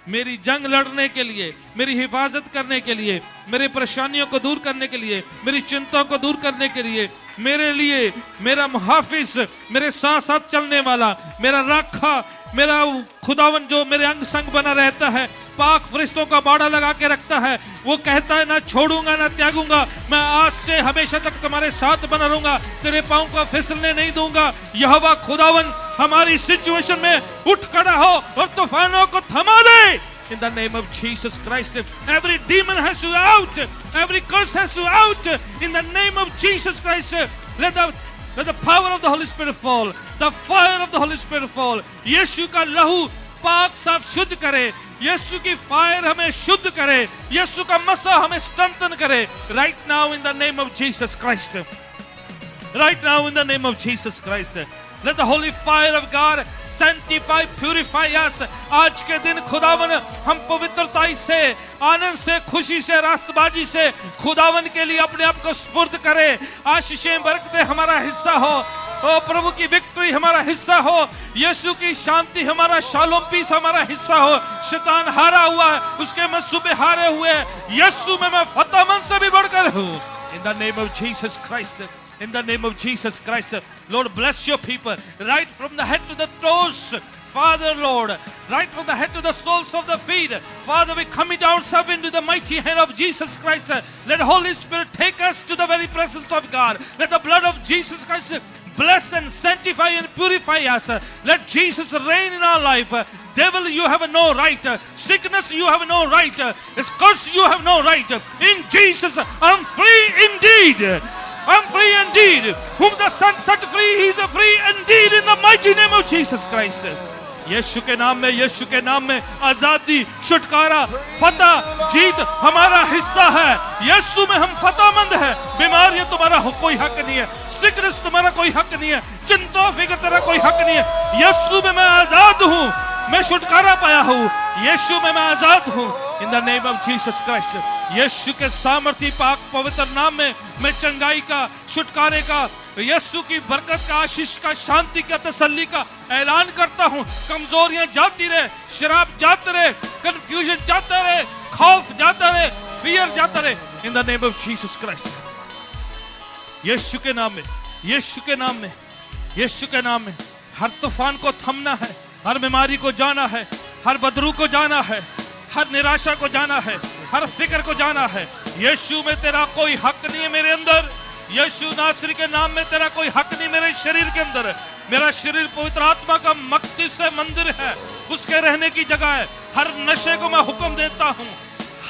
मेरी जंग लड़ने के लिए, मेरी हिफाजत करने के लिए, मेरी परेशानियों को दूर करने के लिए, मेरी चिंताओं को दूर करने के लिए, मेरे लिए मेरा मुहाफिज, मेरे साथ साथ चलने वाला, मेरा राखा, मेरा खुदावन जो मेरे अंग संग बना रहता है, पाक फरिश्तों का बाड़ा लगा के रखता है। वो कहता है, ना छोड़ूंगा ना त्यागूंगा, मैं आज से हमेशा तक तुम्हारे साथ बना रहूंगा, तेरे पांव को फिसलने नहीं दूंगा। यहोवा खुदावन हमारी सिचुएशन में उठ खड़ा हो और तूफानों को थमा दे। In the name of Jesus Christ, every demon has to out, every curse has to out. In the name of Jesus Christ, let the power of the Holy Spirit fall, the fire of the Holy Spirit fall. यीशु का लहू पाक साफ शुद्ध करे, यीशु की fire हमें शुद्ध करे, यीशु का मसा हमें स्ट्रेंथन करे। Right now in the name of Jesus Christ, right now in the name of Jesus Christ, let the holy fire of God sanctify, purify us. आज के दिन खुदावन हम पवित्रता से, आनंद से, खुशी से, रास्तबाजी से खुदावन के लिए अपने आप को स्पुर्द करें। आशीषें बरकतें हमारा हिस्सा हो, ओ प्रभु की विक्ट्री हमारा हिस्सा हो, यीशु की शांति हमारा, शालोम पीस हमारा हिस्सा हो। शैतान हारा हुआ है, उसके मंसूबे हारे हुए हैं, यीशु में मैं फतेहमंद से भी बढ़कर हूँ। In the name of Jesus Christ, in the name of Jesus Christ, Lord bless your people right from the head to the toes. Father Lord, right from the head to the soles of the feet, Father, we commit ourselves into the mighty hand of Jesus Christ. Let the Holy Spirit take us to the very presence of God. Let the blood of Jesus Christ bless and sanctify and purify us. Let Jesus reign in our life. Devil, you have no right. Sickness, you have no right. Curse, you have no right. In Jesus, I'm free indeed. I'm free indeed. Whom the Son set free, he is free indeed. In the mighty name of Jesus Christ. यीशु के नाम में, यीशु के नाम में आजादी, छुटकारा, फतह, जीत हमारा हिस्सा है। यीशु में हम फतेहमंद हैं। बीमारियां तुम्हारा कोई हक नहीं है, सिकनेस तुम्हारा कोई हक नहीं है, चिंता फिक्र तेरा कोई हक नहीं है। यीशु में मैं आजाद हूँ, मैं छुटकारा पाया हूँ, यीशु में मैं आजाद हूँ। In the name of Jesus Christ, यीशु के सामर्थी पाक पवित्र नाम में मैं चंगाई का, छुटकारे का, यीशु की बरकत का, आशीष का, शांति का, तसल्ली का ऐलान करता हूँ। कमजोरियां जाती रहे, शराब जाते रहे, कंफ्यूजन जाता रहे, खौफ जाता रहे, फियर जाता रहे। In the name of Jesus Christ, यीशु के नाम में, यीशु के नाम में, यीशु के नाम में हर तूफान को थमना है, हर बीमारी को जाना है, हर बदरू को जाना है, हर निराशा को जाना है, हर फिक्र को जाना है। यीशु में तेरा कोई हक नहीं है मेरे अंदर। यीशु नासरी के नाम में तेरा कोई हक नहीं मेरे शरीर के अंदर। मेरा शरीर पवित्र आत्मा का मक़दस है, मंदिर है, उसके रहने की जगह है। हर नशे को मैं हुक्म देता हूँ,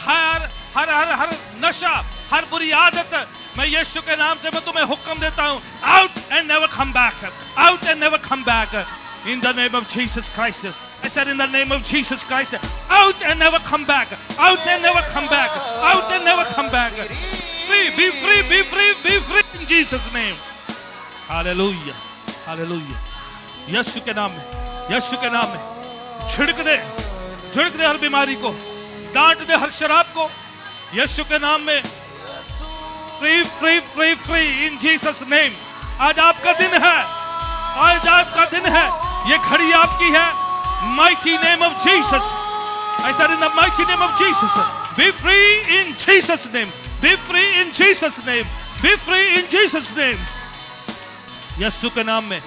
हर हर हर हर नशा, हर बुरी आदत, मैं यीशु के नाम से मैं तुम्हें हुक्म देता हूँ, out and never come back, out and never come back. In the name of Jesus Christ, I said in the name of Jesus Christ, out and never come back, out and never come back, out and never come back. free, be free, be free, be free in Jesus name. Hallelujah, hallelujah. यीशु के नाम में, यीशु के नाम में छिड़क दे हर बीमारी को, डांट दे हर शराब को, यीशु के नाम में free free free free in Jesus name. आज आपका दिन है, आज आपका दिन है, ये घड़ी आपकी है। Mighty name of Jesus, I said in the mighty name of Jesus, be free in Jesus name, be free in Jesus name, be free in Jesus name. यीशु के नाम में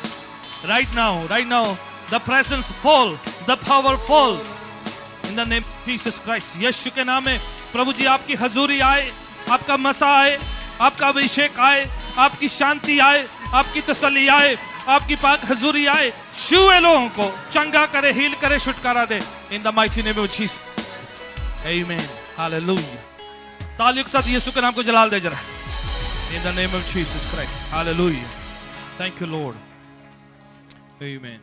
right now the presence fall, the power fall in the name of Jesus Christ. यीशु के नाम में प्रभु जी आपकी हजूरी आए, आपका मसा आए, आपका अभिषेक आए, आपकी शांति आए, आपकी तसल्ली आए, आपकी पाक हजूरी आए, छुए लोगों को, चंगा करे, हील करे, छुटकारा दे in the mighty name of Jesus. Amen. Hallelujah. तालियों के साथ यीशु के नाम को जलाल दे जरा in the name of Jesus Christ. Hallelujah. Thank you Lord. Amen.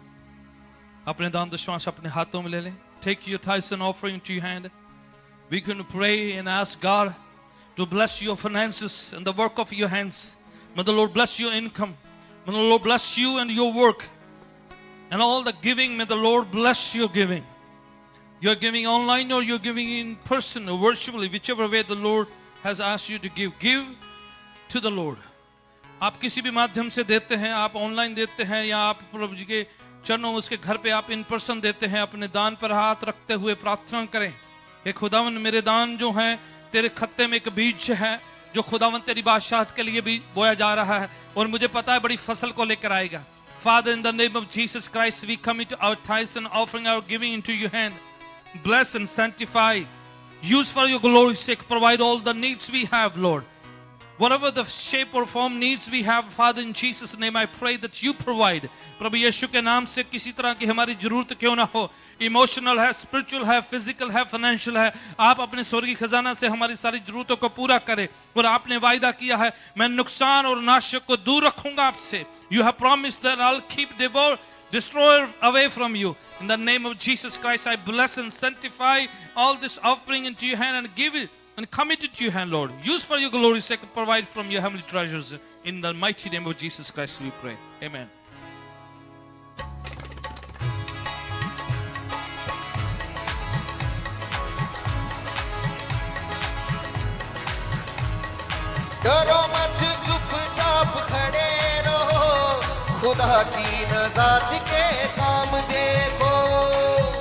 अपने दान दशवांश अपने हाथों में ले लें. Take your tithes and offering to your hand. We can pray and ask God to bless your finances and the work of your hands. May the Lord bless your income. May the Lord bless you and your work. And all the giving, may the Lord bless your giving. You're giving online or you're giving in person or virtually, whichever way the Lord has asked you to give. Give to the Lord. आप किसी भी माध्यम से देते हैं, आप online देते हैं या आप प्रभु जी के चरणों उसके घर पे आप इन पर्सन देते हैं, अपने दान पर हाथ रखते हुए प्रार्थना करें कि खुदावन मेरे दान जो हैं तेरे खत्ते में एक बीज है जो खुदावन तेरी बादशाहत के लिए भी बोया जा रहा है और मुझे पता है बड़ी फसल को लेकर आएगा. Father, in the name of Jesus Christ, we commit our tithes and offering, our giving into your hand. Bless and sanctify. Use for your glory's sake. Provide all the needs we have, Lord. Whatever the shape or form needs we have, Father, in Jesus' name, I pray that you provide. प्रभु यीशु के नाम से किसी तरह की हमारी जरूरत क्यों ना हो, इमोशनल है, स्पिरिचुअल है, फिजिकल है, फाइनेंशियल है, आप अपने स्वर्गीय खजाना से हमारी सारी जरूरतों को पूरा करें. और आपने वायदा किया है मैं नुकसान और नाशक को दूर रखूंगा आपसे. You have promised that I'll keep destroyer away from you. In the name of Jesus Christ, I bless and sanctify all this offering into your hand and give it and commit it to your hand, Lord. Use for your glory's sake, provide from your heavenly treasures. In the mighty name of Jesus Christ we pray. Amen. डरो मत चुपचाप खड़े रहो, खुदा की नज़ात के काम देखो.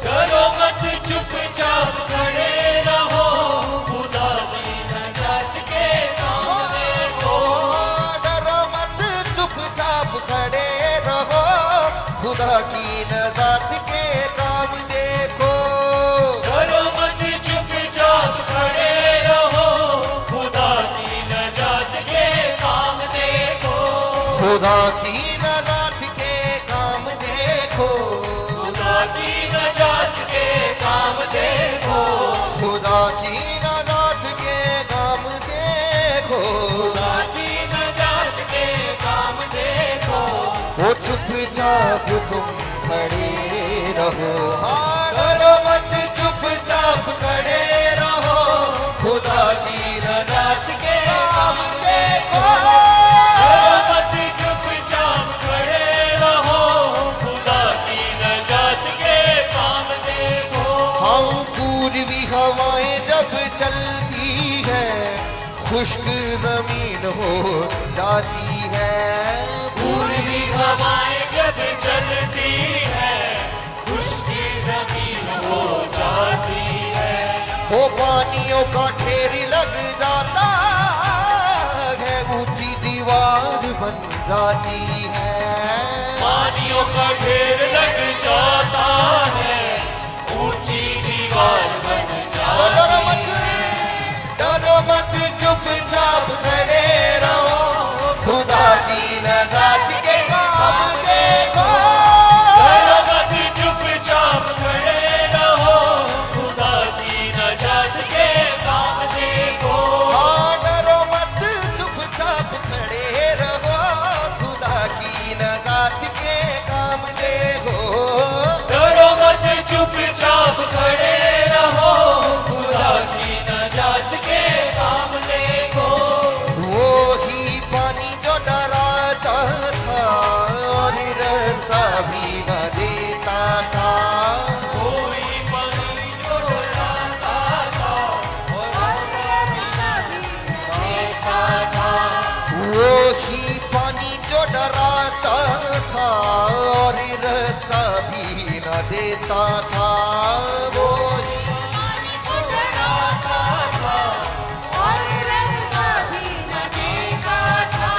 डरो मत चुपचाप खड़े रहो, खुदा की नज़ात के काम देखो. डरो मत चुपचाप खड़े रहो, खुदा की नज़ात के काम देखो. डरो मत चुपचाप खड़े रहो, खुदा की नज़ात के काम देखो. खुदा की नज़ात के काम देखो. खुदा की नज़ात के काम देखो. खुदा की नज़ात के काम देखो. खुदा की नज़ात के काम देखो. वो चुपचाप तुम खड़े रहो. हाँ, डरो मत चुपचाप खड़े रहो, खुदा की नज़ात के काम देखो. डरो मत चुपचाप खड़े रहो, खुदा की नज़ात के काम देखो. हम पूर्वी हवाएं जब चलती है, खुश्क जमीन हो जाती है. पूर्वी हवाएं जब चलती है, खुश्की जमीन हो जाती है. वो पानियों का ढेर लग जाता है, ऊंची दीवार बन जाती है. पानियों का ढेर लग जाता है, ऊंची दीवार बन तो जाती है. डरो मत चुपचाप खड़े रहो, खुदा की नज़ात के काम देखो. डरो मत चुपचाप खड़े रहो, खुदा की नज़ात के काम देखो. हाँ, डरो मत चुपचाप खड़े रहो, खुदा की नज़ात के काम देखो. डरो देता था वो ही पानी को डराता था और रास्ता भी न देखा था।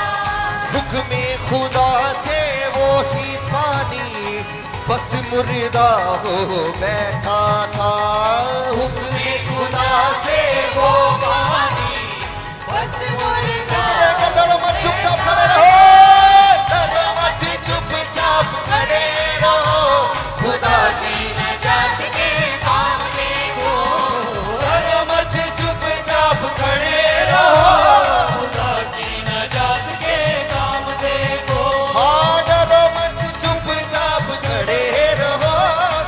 हुक्म खुदा से वो ही पानी बस मुर्दा हो बैठा था। हुक्म खुदा से वो पानी बस मुर्दा डरो मत चुपचाप खड़े रहो, डरो मत चुपचाप खड़े रहो, खुदा की नजात के काम देखो। डरो मत चुपचाप खड़े रहो, खुदा की नजात के काम देखो। हाँ डरो मत चुपचाप खड़े रहो,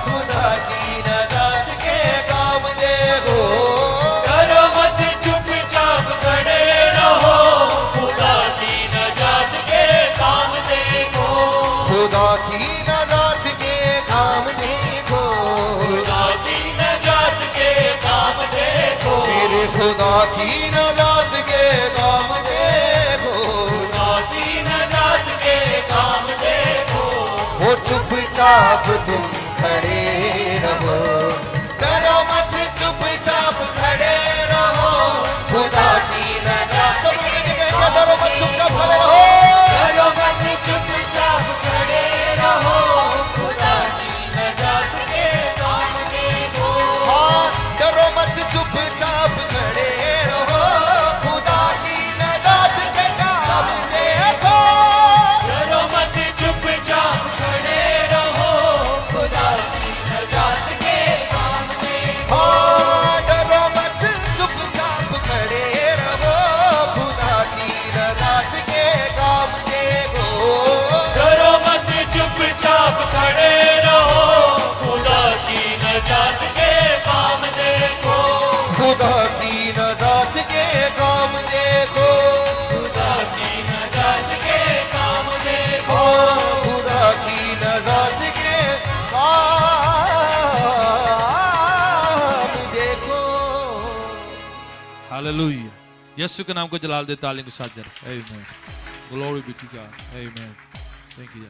खुदा की नजात के काम देखो। डरो मत चुपचाप खड़े रहो, खुदा की नजात के काम देखो। खुदा की नजात के काम देखो, खुदा की नजात के काम देखो। मेरे खुदा की नजात के काम देखो। खुदा की नजात के काम देखो। वो चुपचाप तुम खड़े रहो, डरो मत चुपचाप खड़े रहो, खुदा की नजात सब मिलके कहेंगे डरो मत चुपचाप खड़े रहो। डरो मत चुपचाप खड़े रहो, खुदा की नजात के काम देखो। हाँ डरो मत चुपचाप खड़े रहो, खुदा की नजात के काम देखो। डरो मत चुपचाप खड़े रहो, खुदा की नजात के काम देखो। हाँ डरो मत चुपचाप खड़े रहो, खुदा की नजात के काम देखो। डरो मत चुपचाप खड़े रहो, खुदा की नजात के काम देखो। खुदा की नजात के काम देखो। खुदा की नजात के काम देखो। हाँ खुदा की नजात के काम देखो। हालेलुया, यीशु के नाम को जलाल दे, तालियों के साथ जरा। आमीन, ग्लोरी बी टू गॉड, आमीन, थैंक यू।